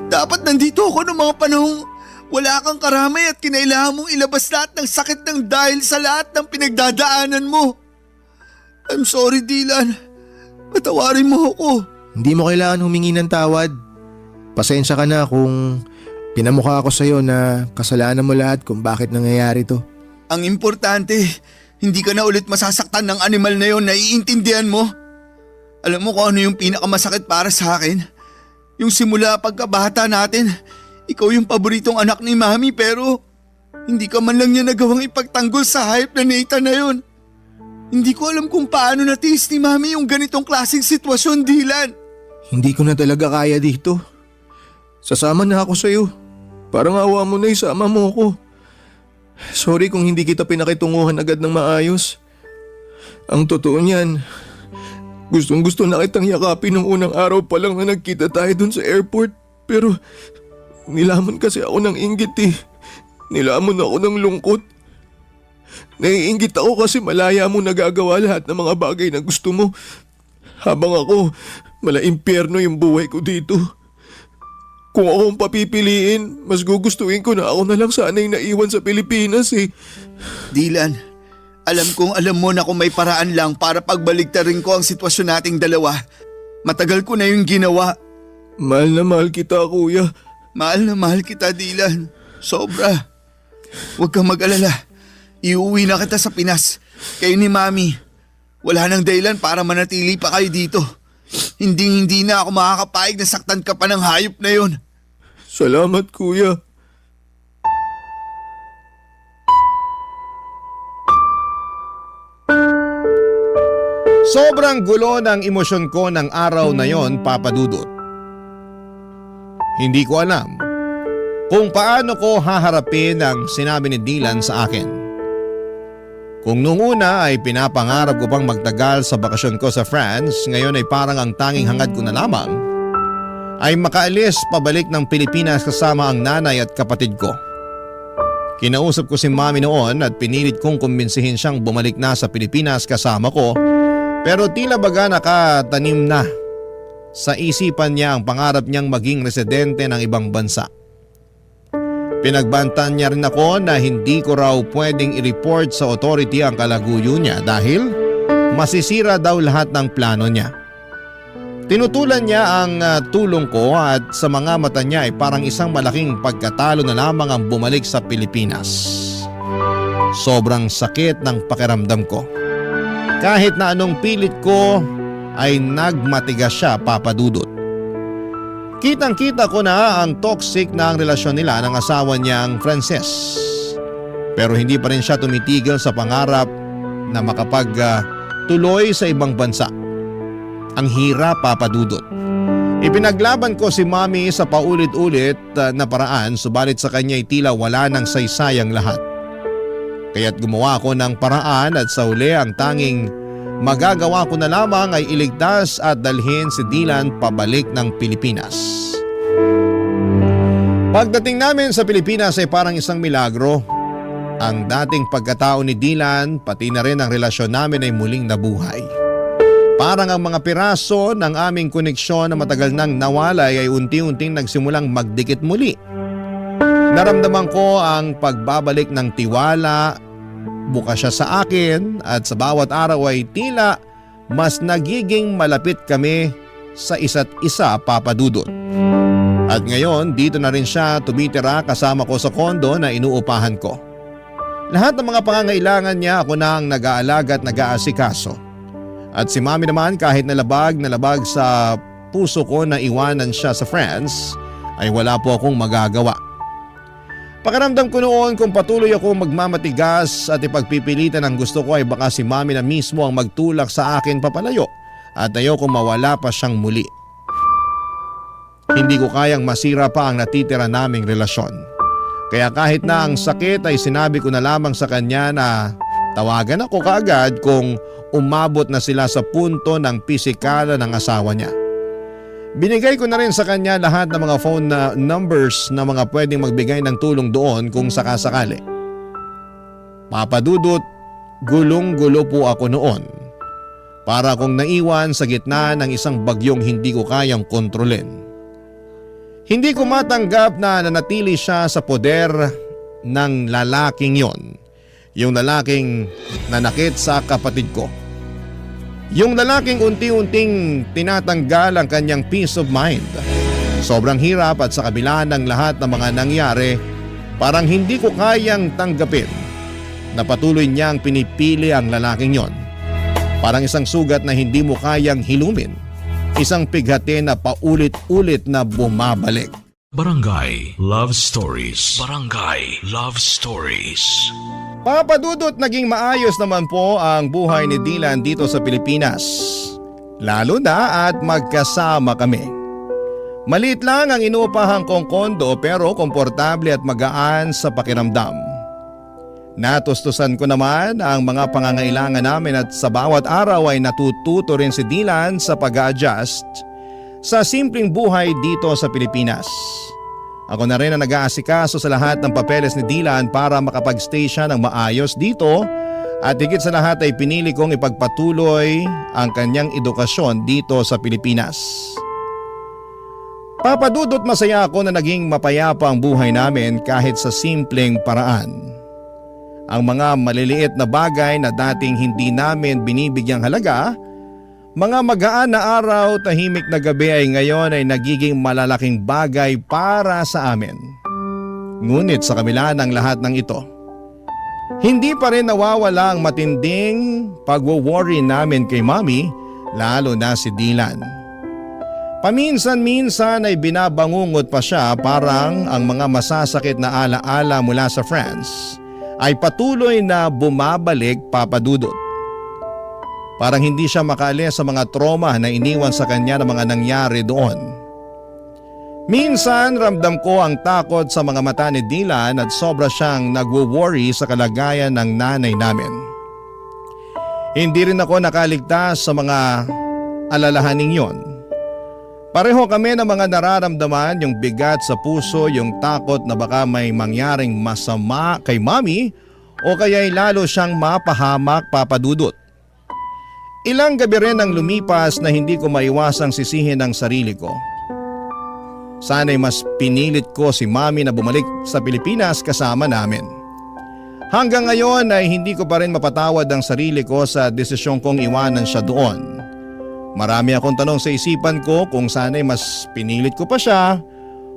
Dapat nandito ako noong mga panahong wala kang karamay at kinailangan mong ilabas lahat ng sakit ng dahil sa lahat ng pinagdadaanan mo. I'm sorry, Dylan. Patawarin mo ako. Hindi mo kailangan humingi ng tawad. Pasensya ka na kung Pinamukha ko sa'yo na kasalanan mo lahat kung bakit nangyayari to. Ang importante, hindi ka na ulit masasaktan ng animal na yon, naiintindihan mo? Alam mo kung ano yung pinakamasakit para sa akin? Yung simula pagkabata natin, ikaw yung paboritong anak ni Mami pero hindi ka man lang niya nagawang ipagtanggol sa hayop na Nathan na yon. Hindi ko alam kung paano natiis ni Mami yung ganitong klaseng sitwasyon, Dylan. Hindi ko na talaga kaya dito. Sasama na ako sa'yo. Parang awa mo na isama mo ko. Sorry kung hindi kita pinakitunguhan agad ng maayos. Ang totoo niyan, gustong gusto na kitang yakapin nung unang araw pa lang na nagkita tayo dun sa airport. Pero nilamon kasi ako ng inggit eh. Nilamon ako ng lungkot. Naiinggit ako kasi malaya mo nagagawa lahat ng mga bagay na gusto mo. Habang ako, mala-impyerno yung buhay ko dito. Kung ako ang papipiliin, mas gugustuhin ko na ako na lang sana yung naiwan sa Pilipinas eh. Dylan, alam kong alam mo na kung may paraan lang para pagbaligtarin ko ang sitwasyon nating dalawa. Matagal ko na yung ginawa. Mahal na mahal kita, kuya. Mahal na mahal kita, Dylan. Sobra. Huwag kang mag-alala. Iuwi na kita sa Pinas. Kayo ni Mami. Wala nang dahilan para manatili pa kayo dito. Hindi na ako makakapayag na saktan ka pa ng hayop na yon. Salamat, kuya. Sobrang gulo ng emosyon ko ng araw na yon, Papa Dudut. Hindi ko alam kung paano ko haharapin ang sinabi ni Dylan sa akin. Kung nung una ay pinapangarap ko pang magtagal sa bakasyon ko sa France, ngayon ay parang ang tanging hangad ko na lamang ay makaalis pabalik ng Pilipinas kasama ang nanay at kapatid ko. Kinausap ko si Mami noon at pinilit kong kumbinsihin siyang bumalik na sa Pilipinas kasama ko, pero tila baga nakatanim na sa isipan niya ang pangarap niyang maging residente ng ibang bansa. Pinagbantan niya rin ako na hindi ko raw pwedeng i-report sa authority ang kalaguyo niya dahil masisira daw lahat ng plano niya. Tinutulan niya ang tulong ko at sa mga mata niya ay parang isang malaking pagkatalo na lamang ang bumalik sa Pilipinas. Sobrang sakit ng pakiramdam ko. Kahit na anong pilit ko ay nagmatigas siya, Papa Dudut. Kitang-kita ko na ang toxic na ang relasyon nila ng asawa niyang Frances. Pero hindi pa rin siya tumitigil sa pangarap na makapagtuloy sa ibang bansa. Ang hirap, Papa Dudut. Ipinaglaban ko si Mami sa paulit-ulit na paraan, subalit sa kanya ay tila wala nang saysayang lahat. Kaya't gumawa ako ng paraan at sa uli ang tanging magagawa ko na lamang ay iligtas at dalhin si Dylan pabalik ng Pilipinas. Pagdating namin sa Pilipinas ay parang isang milagro. Ang dating pagkatao ni Dylan pati na rin ang relasyon namin ay muling nabuhay. Parang ang mga piraso ng aming koneksyon na matagal nang nawalay ay unti-unting nagsimulang magdikit muli. Naramdaman ko ang pagbabalik ng tiwala. Bukas siya sa akin at sa bawat araw ay tila mas nagiging malapit kami sa isa't isa, Papa Dudut. At ngayon dito na rin siya tumitira kasama ko sa kondo na inuupahan ko. Lahat ng mga pangangailangan niya ako na ang nag-aalaga at nag-aasikaso. At si Mami naman kahit nalabag sa puso ko na iwanan siya sa France ay wala po akong magagawa. Pakiramdam ko noon kung patuloy ako magmamatigas at ipagpipilitan ang gusto ko ay baka si Mami na mismo ang magtulak sa akin papalayo at ayoko mawala pa siyang muli. Hindi ko kayang masira pa ang natitira naming relasyon. Kaya kahit na ang sakit ay sinabi ko na lamang sa kanya na tawagan ako kaagad kung umabot na sila sa punto ng pisikala ng asawa niya. Binigay ko na rin sa kanya lahat ng mga phone numbers na mga pwedeng magbigay ng tulong doon kung sakasakali. Papa Dudut, gulong-gulo po ako noon. Para akong naiwan sa gitna ng isang bagyong hindi ko kayang kontrolin. Hindi ko matanggap na nanatili siya sa poder ng lalaking yon. Yung lalaking nanakit sa kapatid ko. Yung lalaking unti-unting tinatanggal ang kanyang peace of mind. Sobrang hirap at sa kabila ng lahat ng mga nangyari, parang hindi ko kayang tanggapin na patuloy niyang pinipili ang lalaking yon. Parang isang sugat na hindi mo kayang hilumin. Isang pighati na paulit-ulit na bumabalik. Barangay Love Stories. Barangay Love Stories. Papadudot, naging maayos naman po ang buhay ni Dylan dito sa Pilipinas. Lalo na at magkasama kami. Maliit lang ang inuupahan kong kondo pero komportable at magaan sa pakiramdam. Natustusan ko naman ang mga pangangailangan namin at sa bawat araw ay natututo rin si Dylan sa pag-a-adjust sa simpleng buhay dito sa Pilipinas. Ako na rin ang nag-aasikaso sa lahat ng papeles ni Dylan para makapag-stay siya ng maayos dito at higit sa lahat ay pinili kong ipagpatuloy ang kanyang edukasyon dito sa Pilipinas. Papadudot, masaya ako na naging mapayapa ang buhay namin kahit sa simpleng paraan. Ang mga maliliit na bagay na dating hindi namin binibigyang halaga, mga magaan na araw, tahimik na gabi ay ngayon ay nagiging malalaking bagay para sa amin. Ngunit sa kabila ng lahat ng ito, hindi pa rin nawawala ang matinding pagwo-worry namin kay Mommy, lalo na si Dylan. Paminsan-minsan ay binabangungot pa siya, parang ang mga masasakit na alaala mula sa France ay patuloy na bumabalik, Papadudot. Parang hindi siya makaalis sa mga trauma na iniwan sa kanya ng mga nangyari doon. Minsan ramdam ko ang takot sa mga mata ni Dylan at sobra siyang nagwo-worry sa kalagayan ng nanay namin. Hindi rin ako nakaligtas sa mga alalahaning yon. Pareho kami ng mga nararamdaman, yung bigat sa puso, yung takot na baka may mangyaring masama kay Mommy o kaya'y lalo siyang mapahamak, Papadudot. Ilang gabi rin ang lumipas na hindi ko maiwasang sisihin ang sarili ko. Sana'y mas pinilit ko si Mommy na bumalik sa Pilipinas kasama namin. Hanggang ngayon ay hindi ko pa rin mapatawad ang sarili ko sa desisyon kong iwanan siya doon. Marami akong tanong sa isipan ko kung sana'y mas pinilit ko pa siya,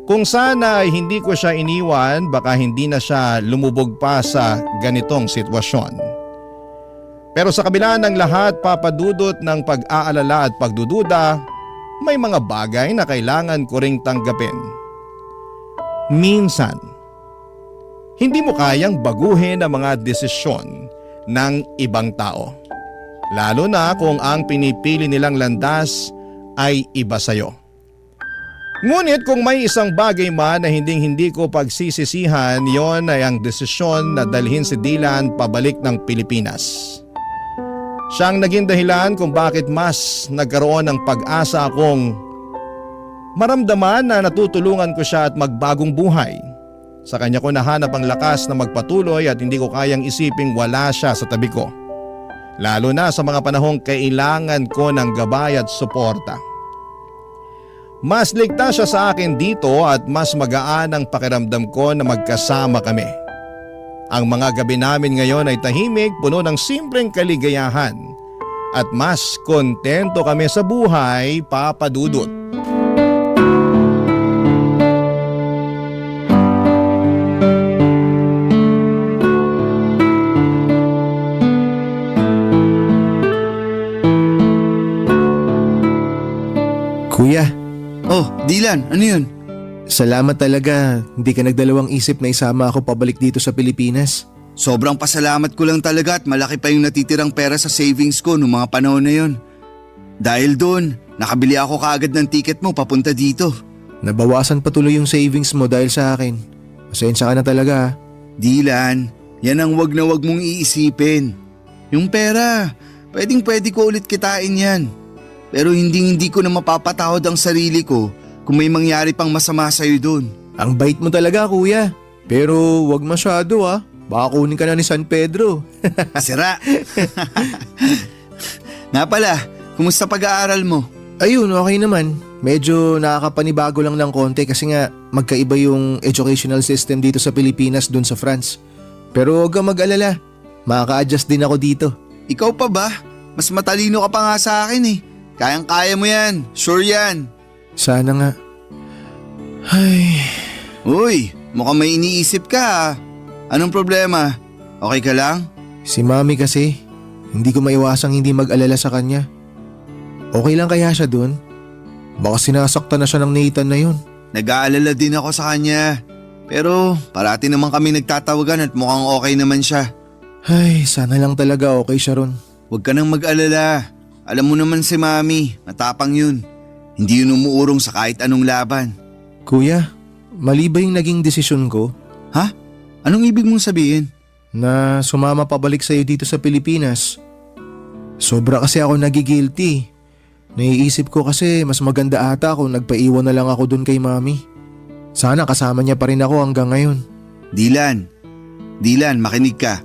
kung sana ay hindi ko siya iniwan, baka hindi na siya lumubog pa sa ganitong sitwasyon. Pero sa kabila ng lahat, Papadudot, ng pag-aalala at pagdududa, may mga bagay na kailangan ko ring tanggapin. Minsan, hindi mo kayang baguhin ang mga desisyon ng ibang tao. Lalo na kung ang pinipili nilang landas ay iba sa'yo. Ngunit kung may isang bagay man na hindi ko pagsisisihan, yon ay ang desisyon na dalhin si Dylan pabalik ng Pilipinas. Siyang naging dahilan kung bakit mas nagkaroon ng pag-asa akong maramdaman na natutulungan ko siya at magbagong buhay. Sa kanya ko nahanap ang lakas na magpatuloy at hindi ko kayang isiping wala siya sa tabi ko. Lalo na sa mga panahong kailangan ko ng gabay at suporta. Mas ligtas siya sa akin dito at mas magaan ang pakiramdam ko na magkasama kami. Ang mga gabi namin ngayon ay tahimik, puno ng simpleng kaligayahan at mas kontento kami sa buhay, Papadudot. Kuya, Oh, Dylan, ano yun? salamat talaga. Hindi ka nagdalawang isip na isama ako pabalik dito sa Pilipinas. Sobrang pasalamat ko lang talaga at malaki pa yung natitirang pera sa savings ko noong mga panahon na yun. Dahil doon, nakabili ako kaagad ng ticket mo papunta dito. Nabawasan pa tuloy yung savings mo dahil sa akin. Pasensya ka na talaga. Dylan, yan ang wag na wag mong iisipin. Yung pera, pwede ko ulit kitain yan. Pero hindi ko na mapapatawad ang sarili ko kung may mangyari pang masama sa'yo doon. Ang bait mo talaga, kuya. Pero wag masyado ah. Baka kunin ka na ni San Pedro. Sira! Nga pala, kumusta pag-aaral mo? Ayun, okay naman. Medyo nakakapanibago lang ng konti kasi nga magkaiba yung educational system dito sa Pilipinas dun sa France. Pero huwag kang mag-alala. Makaka-adjust din ako dito. Ikaw pa ba? Mas matalino ka pa nga sa akin eh. Kayang-kaya mo yan. Sure yan. Sana nga. Ay, Uy, mukhang may iniisip ka ah. Anong problema? Okay ka lang? si Mami kasi, hindi ko maiwasang hindi mag-alala sa kanya. Okay lang kaya siya dun? Baka sinasaktan na siya ng Nathan na yun. Nag-aalala din ako sa kanya. Pero parati naman kami nagtatawagan at mukhang okay naman siya. Ay, sana lang talaga okay siya ron. Huwag ka nang mag-alala. Alam mo naman si Mami, matapang yun. Hindi yun umuurong sa kahit anong laban. Kuya, mali ba yung naging desisyon ko Ha? Anong ibig mong sabihin? na sumama pabalik sa'yo dito sa Pilipinas? Sobra kasi ako nagigilty. Naiisip ko kasi mas maganda ata kung nagpaiwan na lang ako dun kay Mami. Sana kasama niya pa rin ako hanggang ngayon. Dilan, makinig ka.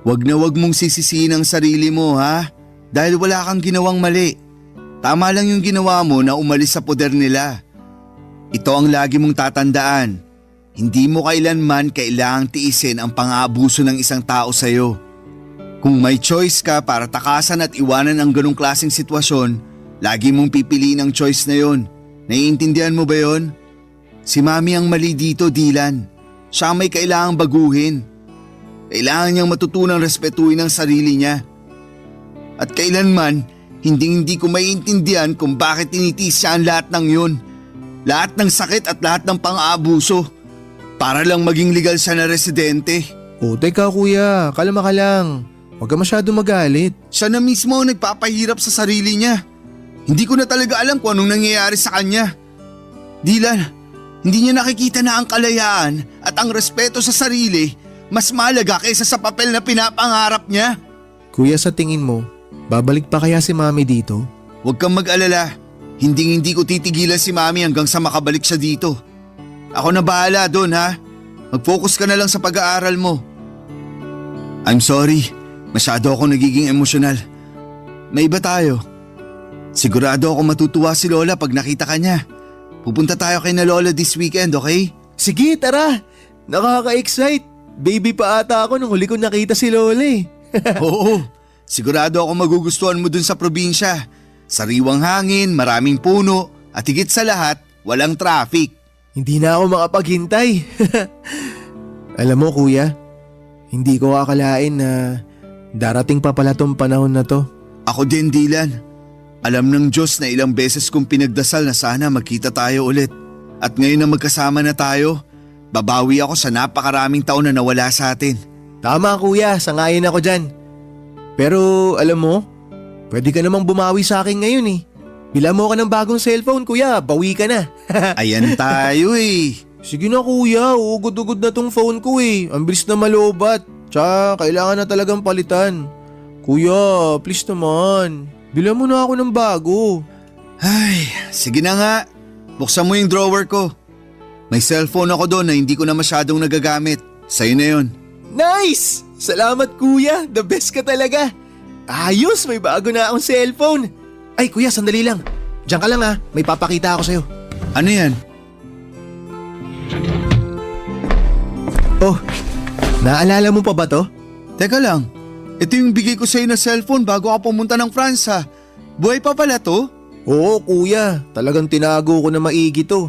Wag na wag mong sisisihin ang sarili mo ha? Dahil wala kang ginawang mali. Tama lang yung ginawa mo na umalis sa poder nila. Ito ang lagi mong tatandaan. Hindi mo kailanman kailangang tiisin ang pang-aabuso ng isang tao sa'yo. Kung may choice ka para takasan at iwanan ang ganong klaseng sitwasyon, lagi mong pipiliin ang choice na yon. Naiintindihan mo ba yon? Si Mami ang mali dito, Dilan. Siya ang may kailangang baguhin. Kailangan niyang matutunang respetuhin ang sarili niya. At kailanman, hindi ko maiintindihan kung bakit tinitiis siya ang lahat ng yun. Lahat ng sakit at lahat ng pang-aabuso. Para lang maging legal siya na residente. O teka kuya, kalma ka lang. Huwag ka masyado magalit. Siya na mismo ang nagpapahirap sa sarili niya. Hindi ko na talaga alam kung anong nangyayari sa kanya. Dilan, hindi niya nakikita na ang kalayaan at ang respeto sa sarili mas mahalaga kaysa sa papel na pinapangarap niya. Kuya, sa tingin mo, babalik pa kaya si Mami dito? Huwag kang mag-alala. Hindi ko titigilan si Mami hanggang sa makabalik siya dito. Ako na bahala doon ha. Mag-focus ka na lang sa pag-aaral mo. I'm sorry. Masyado ako nagiging emosyonal. May iba tayo. Sigurado ako matutuwa si Lola pag nakita ka niya. Pupunta tayo kay na Lola this weekend, okay? Sige, tara! Nakaka-excite! Baby pa ata ako nung huli ko nakita si Lola eh. Oo. Sigurado ako magugustuhan mo dun sa probinsya. Sariwang hangin, maraming puno, at higit sa lahat, walang traffic. Hindi na ako makapaghintay. Alam mo kuya, hindi ko akalain na darating pa pala tong panahon na to. Ako din, Dilan. Alam ng Diyos na ilang beses kong pinagdasal na sana magkita tayo ulit. At ngayon na magkasama na tayo, babawi ako sa napakaraming taon na nawala sa atin. Tama kuya, sangayon ako dyan. Pero alam mo, pwede ka namang bumawi sa akin ngayon eh. Bila mo ka ng bagong cellphone kuya, bawi ka na. Ayan tayo eh. Sige na kuya, uugod-ugod na tong phone ko eh. Ang bilis na malobat. Tsaka kailangan na talagang palitan. Kuya, please naman. Bila mo na ako ng bago. Ay, sige na nga. Buksan mo yung drawer ko. May cellphone ako doon na hindi ko na masyadong nagagamit. Sa'yo na yun. Nice! Salamat kuya, the best ka talaga. Ayos, may bago na akong cellphone. Ay kuya, sandali lang. Diyan ka lang ha, may papakita ako sa'yo. Ano yan? Oh, naalala mo pa ba to? Teka lang. Ito yung bigay ko sa'yo na cellphone bago ka pumunta ng France ha. Buhay pa pala to? Oo kuya, talagang tinago ko na maigi to.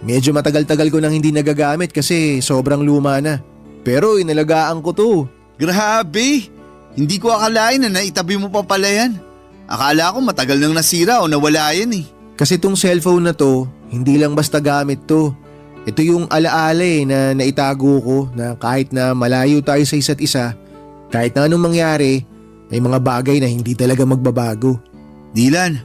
Medyo matagal-tagal ko nang hindi nagagamit kasi sobrang luma na. Pero inalagaan ko to. Grabe! Hindi ko akalain na naitabi mo pa pala yan. Akala ko matagal nang nasira o nawala yan eh. Kasi tong cellphone na to, hindi lang basta gamit to. Ito yung alaala na naitago ko na kahit na malayo tayo sa isa't isa, kahit na anong mangyari, may mga bagay na hindi talaga magbabago. Dilan,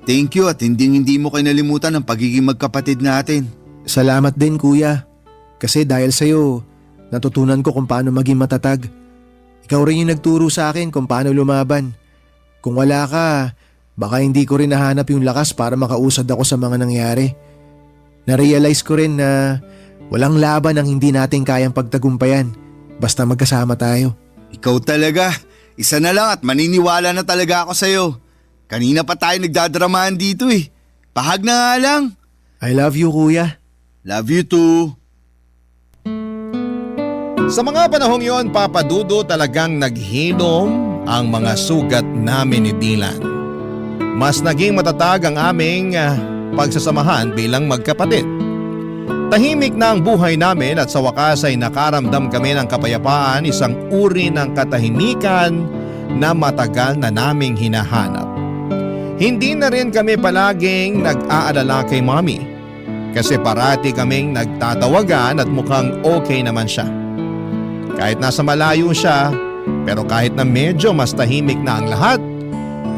thank you at hindi mo kinalimutan ang pagiging magkapatid natin. Salamat din kuya. Kasi dahil sa'yo, natutunan ko kung paano maging matatag. Ikaw rin yung nagturo sa akin kung paano lumaban. Kung wala ka, baka hindi ko rin nahanap yung lakas para makausad ako sa mga nangyari. Na-realize ko rin na walang laban ang hindi natin kayang pagtagumpayan basta magkasama tayo. Ikaw talaga, isa na lang at maniniwala na talaga ako sa'yo. Kanina pa tayo nagdadramahan dito eh. Pahag na nga lang. I love you kuya. Love you too. Sa mga panahong yon, Papa Dudo, talagang naghinom ang mga sugat namin ni Dylan. Mas naging matatag ang aming pagsasamahan bilang magkapatid. Tahimik na ang buhay namin at sa wakas ay nakaramdam kami ng kapayapaan, isang uri ng katahimikan na matagal na naming hinahanap. Hindi na rin kami palaging nag-aalala kay Mommy kasi parati kaming nagtatawagan at mukhang okay naman siya. Kahit nasa malayo siya, pero kahit na medyo mas tahimik na ang lahat,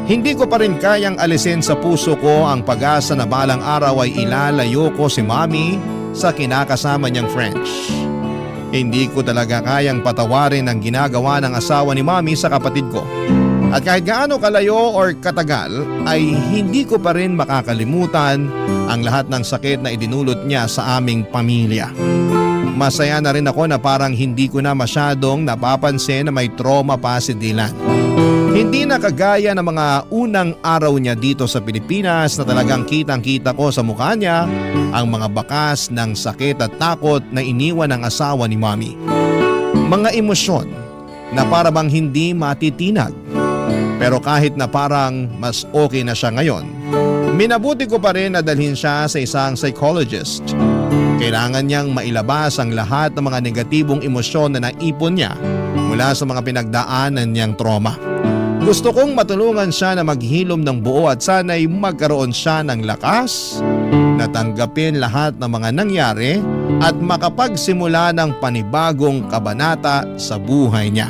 hindi ko pa rin kayang alisin sa puso ko ang pag-asa na balang araw ay ilalayo ko si Mommy sa kinakasama niyang French. Hindi ko talaga kayang patawarin ang ginagawa ng asawa ni Mommy sa kapatid ko. At kahit gaano kalayo or katagal ay hindi ko pa rin makakalimutan ang lahat ng sakit na idinulot niya sa aming pamilya. Masaya na rin ako na parang hindi ko na masyadong napapansin na may trauma pa si Dylan. Hindi na kagaya ng mga unang araw niya dito sa Pilipinas na talagang kitang-kita ko sa mukha niya ang mga bakas ng sakit at takot na iniwan ng asawa ni Mommy. Mga emosyon na para bang hindi matitinag. Pero kahit na parang mas okay na siya ngayon, minabuti ko pa rin na dalhin siya sa isang psychologist. Kailangan niyang mailabas ang lahat ng mga negatibong emosyon na naipon niya mula sa mga pinagdaanan niyang trauma. Gusto kong matulungan siya na maghilom ng buo at sana'y magkaroon siya ng lakas na tanggapin lahat ng mga nangyari at makapagsimula ng panibagong kabanata sa buhay niya.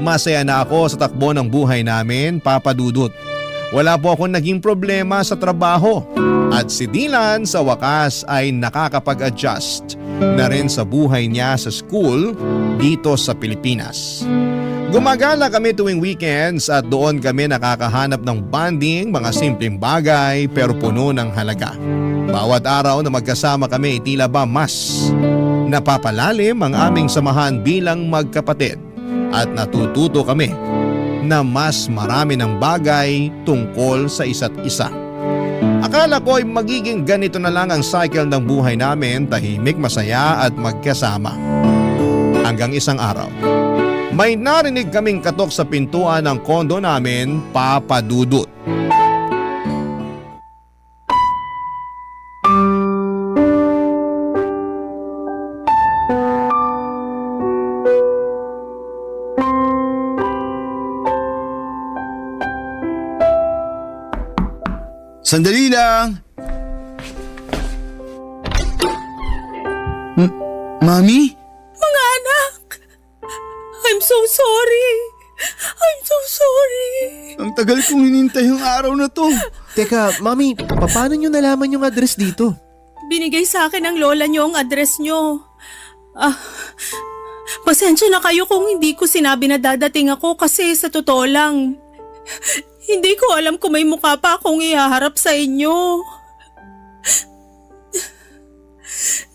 Masaya na ako sa takbo ng buhay namin, Papa Dudut. Wala po akong naging problema sa trabaho at si Dylan sa wakas ay nakakapag-adjust na rin sa buhay niya sa school dito sa Pilipinas. Gumagala kami tuwing weekends at doon kami nakakahanap ng bonding, mga simpleng bagay pero puno ng halaga. Bawat araw na magkasama kami tila ba mas napapalalim ang aming samahan bilang magkapatid at natututo kami na mas marami ng bagay tungkol sa isa't isa. Akala ko ay magiging ganito na lang ang cycle ng buhay namin, tahimik, masaya at magkasama. Hanggang isang araw, may narinig kaming katok sa pintuan ng kondo namin, Papa Dudut. Sandali lang! Mami? Mga anak! I'm so sorry! I'm so sorry! Ang tagal kong hinintay ang araw na to. Teka, Mami, paano nyo nalaman yung address dito? Binigay sa akin ng lola niyo ang address niyo. Pasensya na kayo kung hindi ko sinabi na dadating ako kasi sa totoo lang, hindi ko alam kung may mukha pa akong ihaharap sa inyo.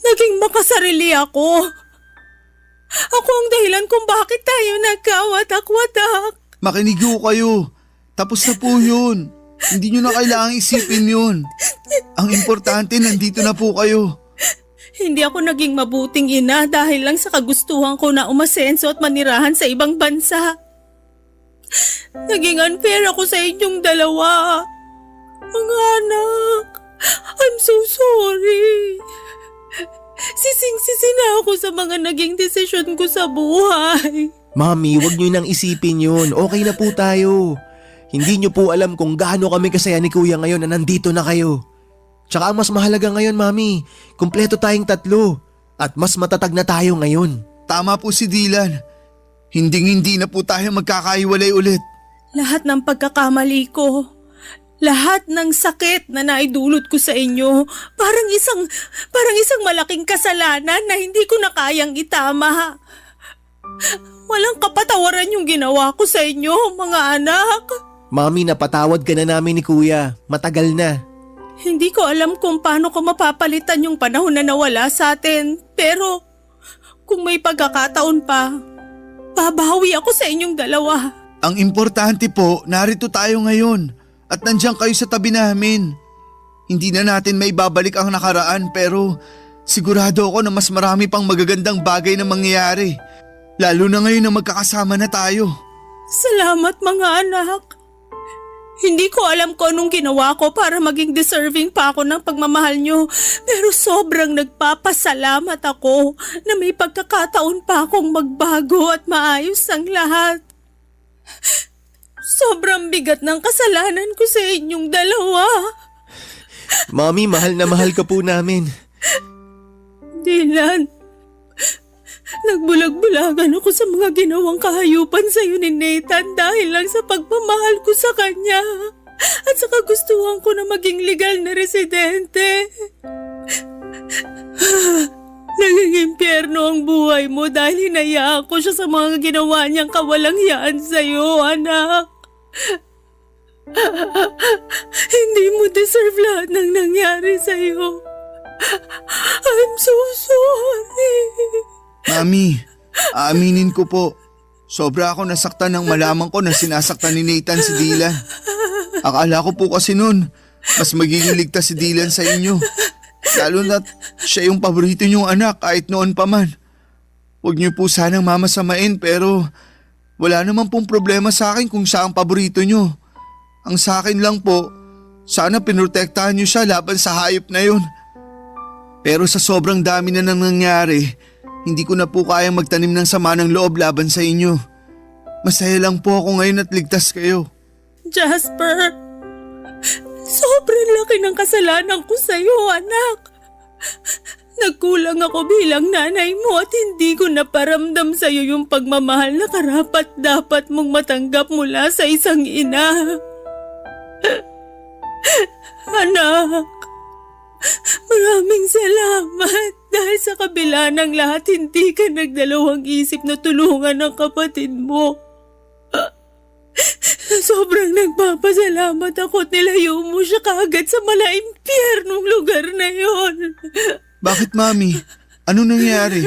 Naging makasarili ako. Ako ang dahilan kung bakit tayo nagkawatak-watak. Makinig ho kayo. Tapos na po yun. Hindi nyo na kailangang isipin yun. Ang importante, nandito na po kayo. Hindi ako naging mabuting ina dahil lang sa kagustuhan ko na umasenso at manirahan sa ibang bansa. Naging unfair ako sa inyong dalawa. Mga anak, I'm so sorry. Sising-sisi na ako sa mga naging desisyon ko sa buhay. Mami, wag nyo nang isipin yun. Okay na po tayo. Hindi nyo po alam kung gaano kami kasaya ni Kuya ngayon na nandito na kayo. Tsaka ang mas mahalaga ngayon, Mami, kumpleto tayong tatlo at mas matatag na tayo ngayon. Tama po si Dylan. Hindi na po tayo magkakaiwalay ulit. Lahat ng pagkakamali ko, lahat ng sakit na naidulot ko sa inyo, parang isang malaking kasalanan na hindi ko na kayang itama. Walang kapatawaran yung ginawa ko sa inyo, mga anak. Mami, napatawad ka na namin ni Kuya. Matagal na. Hindi ko alam kung paano ko mapapalitan yung panahon na nawala sa atin. Pero kung may pagkakataon pa, babawi ako sa inyong dalawa. Ang importante po, narito tayo ngayon at nandiyan kayo sa tabi namin. Hindi na natin may babalik ang nakaraan pero sigurado ako na mas marami pang magagandang bagay na mangyayari. Lalo na ngayon na magkakasama na tayo. Salamat mga anak. Hindi ko alam kung anong ginawa ko para maging deserving pa ako ng pagmamahal nyo. Pero sobrang nagpapasalamat ako na may pagkakataon pa akong magbago at maayos ang lahat. Sobrang bigat ng kasalanan ko sa inyong dalawa. Mami, mahal na mahal ka po namin. Dylan, nagbulag-bulagan ako sa mga ginawang kahayupan sa iyo ni Nathan dahil lang sa pagmamahal ko sa kanya at sa kagustuhan ko na maging legal na residente. Naging impyerno ang buhay mo dahil hinayaan ko siya sa mga ginawa niyang kawalanghiyaan sa iyo, anak. Hindi mo deserve lahat ng nangyari sa iyo. I'm so sorry. Mami, aaminin ko po. Sobra ako nasaktan nang malaman ko na sinasaktan ni Nathan si Dylan. Akala ko po kasi noon, mas magiging ligtas si Dylan sa inyo. Lalo na siya yung paborito niyong anak kahit noon pa man. Huwag niyo po sanang mamasamain pero wala naman pong problema sa akin kung siya ang paborito niyo. Ang sa akin lang po, sana pinrotektahan niyo siya laban sa hayop na yun. Pero sa sobrang dami na nang nangyari, hindi ko na po kayang magtanim ng sama ng loob laban sa inyo. Masaya lang po ako ngayon at ligtas kayo. Jasper, sobrang laki ng kasalanan ko sa iyo, anak. Nagkulang ako bilang nanay mo at hindi ko naparamdam sa iyo yung pagmamahal na karapat dapat mong matanggap mula sa isang ina. Anak, maraming salamat dahil sa kabila ng lahat hindi ka nagdalawang isip na tulungan ang kapatid mo. Sobrang nagpapasalamat ako at nilayo mo siya kaagad sa malaimpyernong lugar na yon. Bakit, Mami? Ano nangyari?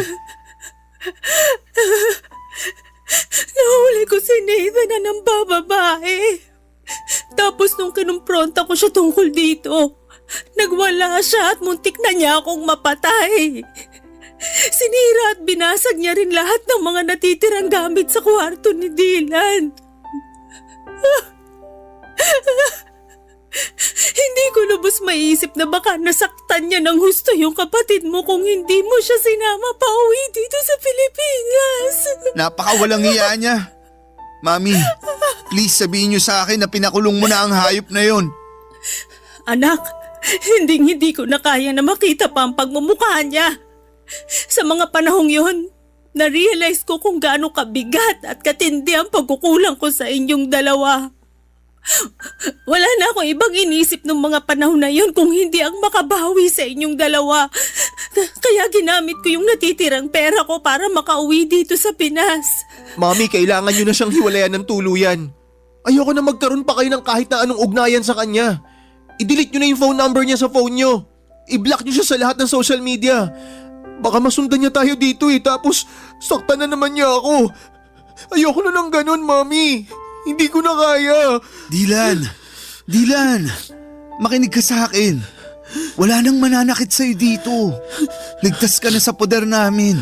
Nahuli ko si Nathan na ng bababae. Tapos nung kinumpronta ko siya tungkol dito, nagwala siya at muntik na niya akong mapatay. Sinira at binasag niya rin lahat ng mga natitirang gamit sa kwarto ni Dylan. Hindi ko lubos maiisip na baka nasaktan niya ng husto yung kapatid mo kung hindi mo siya sinama pa uwi dito sa Pilipinas. Napakawalang hiya niya. Mami, please sabihin niyo sa akin na pinakulong mo na ang hayop na yon. Anak, hindi ko na kaya na makita pa ang pagmumukha niya. Sa mga panahong yon, na-realize ko kung gaano kabigat at katindi ang pagkukulang ko sa inyong dalawa. Wala na akong ibang inisip ng mga panahon na yon kung hindi ang makabawi sa inyong dalawa. Kaya ginamit ko yung natitirang pera ko para makauwi dito sa Pinas. Mami, kailangan nyo na siyang hiwalayan ng tuluyan. Ayoko na magkaroon pa kayo ng kahit na anong ugnayan sa kanya. I-delete nyo na yung phone number niya sa phone nyo. I-block nyo siya sa lahat ng social media. Baka masundan niya tayo dito tapos saktan na naman niya ako. Ayoko na ng ganun, Mami. Hindi ko na kaya. Dylan, makinig ka sa akin. Wala nang mananakit sa'yo dito. Ligtas ka na sa poder namin.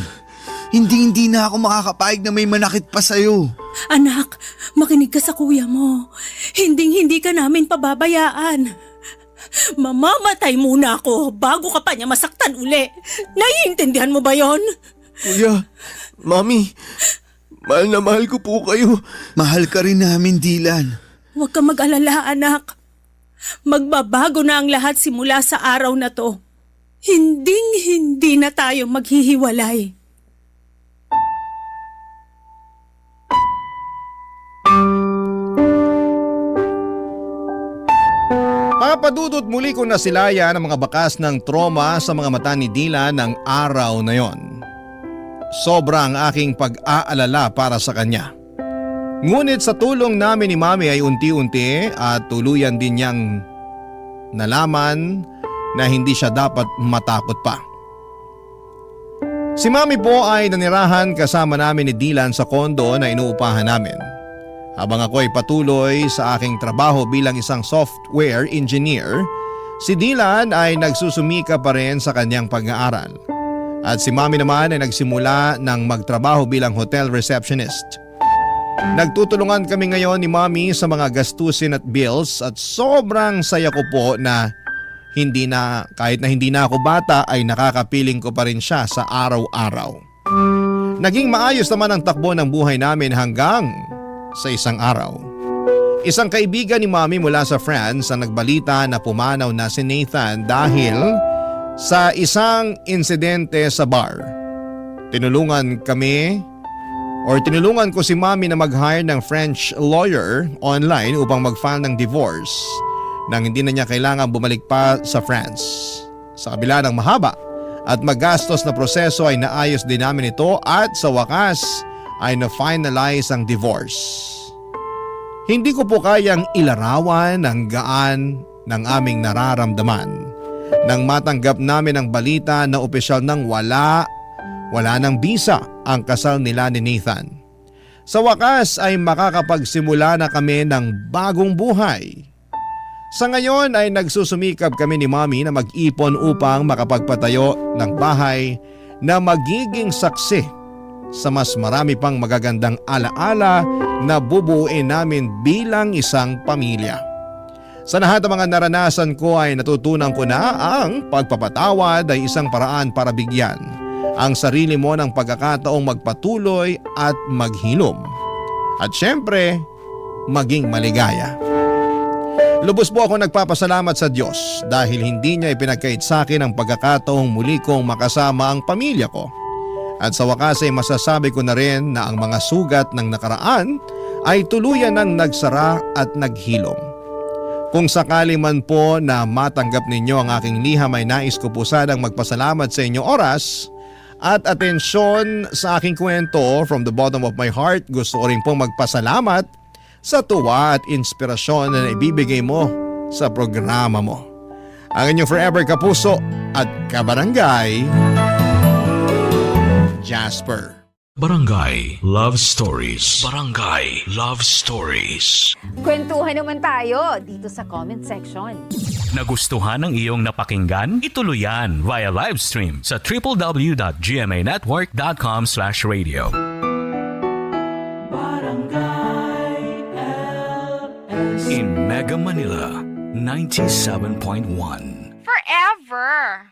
Hindi na ako makakapayag na may manakit pa sa'yo. Anak, makinig ka sa kuya mo. Hindi ka namin pababayaan. Mamamatay muna ako bago ka pa niya masaktan uli. Naiintindihan mo ba yon? Kuya, Mami, mahal na mahal ko po kayo. Mahal ka rin namin, Dylan. Huwag ka mag-alala, anak. Magbabago na ang lahat simula sa araw na to. Hindi na tayo maghihiwalay. Papadudot muli ko na silaya ng mga bakas ng trauma sa mga mata ni Dylan ng araw na yon. Sobrang aking pag-aalala para sa kanya. Ngunit sa tulong namin ni Mami ay unti-unti at tuluyan din niyang nalaman na hindi siya dapat matakot pa. Si Mami po ay nanirahan kasama namin ni Dylan sa kondo na inuupahan namin. Habang ako ay patuloy sa aking trabaho bilang isang software engineer, si Dylan ay nagsusumika pa rin sa kanyang pag-aaral. At si Mami naman ay nagsimula ng magtrabaho bilang hotel receptionist. Nagtutulungan kami ngayon ni Mommy sa mga gastusin at bills at sobrang saya ko po na kahit na hindi na ako bata ay nakakapiling ko pa rin siya sa araw-araw. Naging maayos naman ang takbo ng buhay namin hanggang sa isang araw. Isang kaibigan ni Mommy mula sa France ang nagbalita na pumanaw na si Nathan dahil sa isang insidente sa bar. Tinulungan ko si Mommy na mag-hire ng French lawyer online upang mag-file ng divorce nang hindi na niya kailangan bumalik pa sa France. Sa kabila ng mahaba at magastos na proseso ay naayos din namin ito at sa wakas ay na-finalize ang divorce. Hindi ko po kayang ilarawan ang gaan ng aming nararamdaman nang matanggap namin ang balita na opisyal nang wala ng bisa ang kasal nila ni Nathan. Sa wakas ay makakapagsimula na kami ng bagong buhay. Sa ngayon ay nagsusumikap kami ni Mommy na mag-ipon upang makapagpatayo ng bahay na magiging saksi sa mas marami pang magagandang alaala na bubuuin namin bilang isang pamilya. Sa lahat ng mga naranasan ko ay natutunan ko na ang pagpapatawad ay isang paraan para bigyan ang sarili mo ng pagkakataong magpatuloy at maghilom. At syempre, maging maligaya. Lubos po ako nagpapasalamat sa Diyos dahil hindi niya ipinagkait sa akin ang pagkakataong muli kong makasama ang pamilya ko. At sa wakas ay masasabi ko na rin na ang mga sugat ng nakaraan ay tuluyan ng nagsara at naghilom. Kung sakali man po na matanggap ninyo ang aking liham ay nais ko po sanang magpasalamat sa inyong oras at atensyon sa aking kwento. From the bottom of my heart, gusto ko rin pong magpasalamat sa tuwa at inspirasyon na ibibigay mo sa programa mo. Ang inyong forever kapuso at kabarangay, Jasper. Barangay Love Stories. Barangay Love Stories. Kwentuhan naman tayo dito sa comment section. Nagustuhan ng iyong napakinggan? Ituloy yan via live stream sa www.gmanetwork.com/radio. In Mega Manila, 97.1. Forever.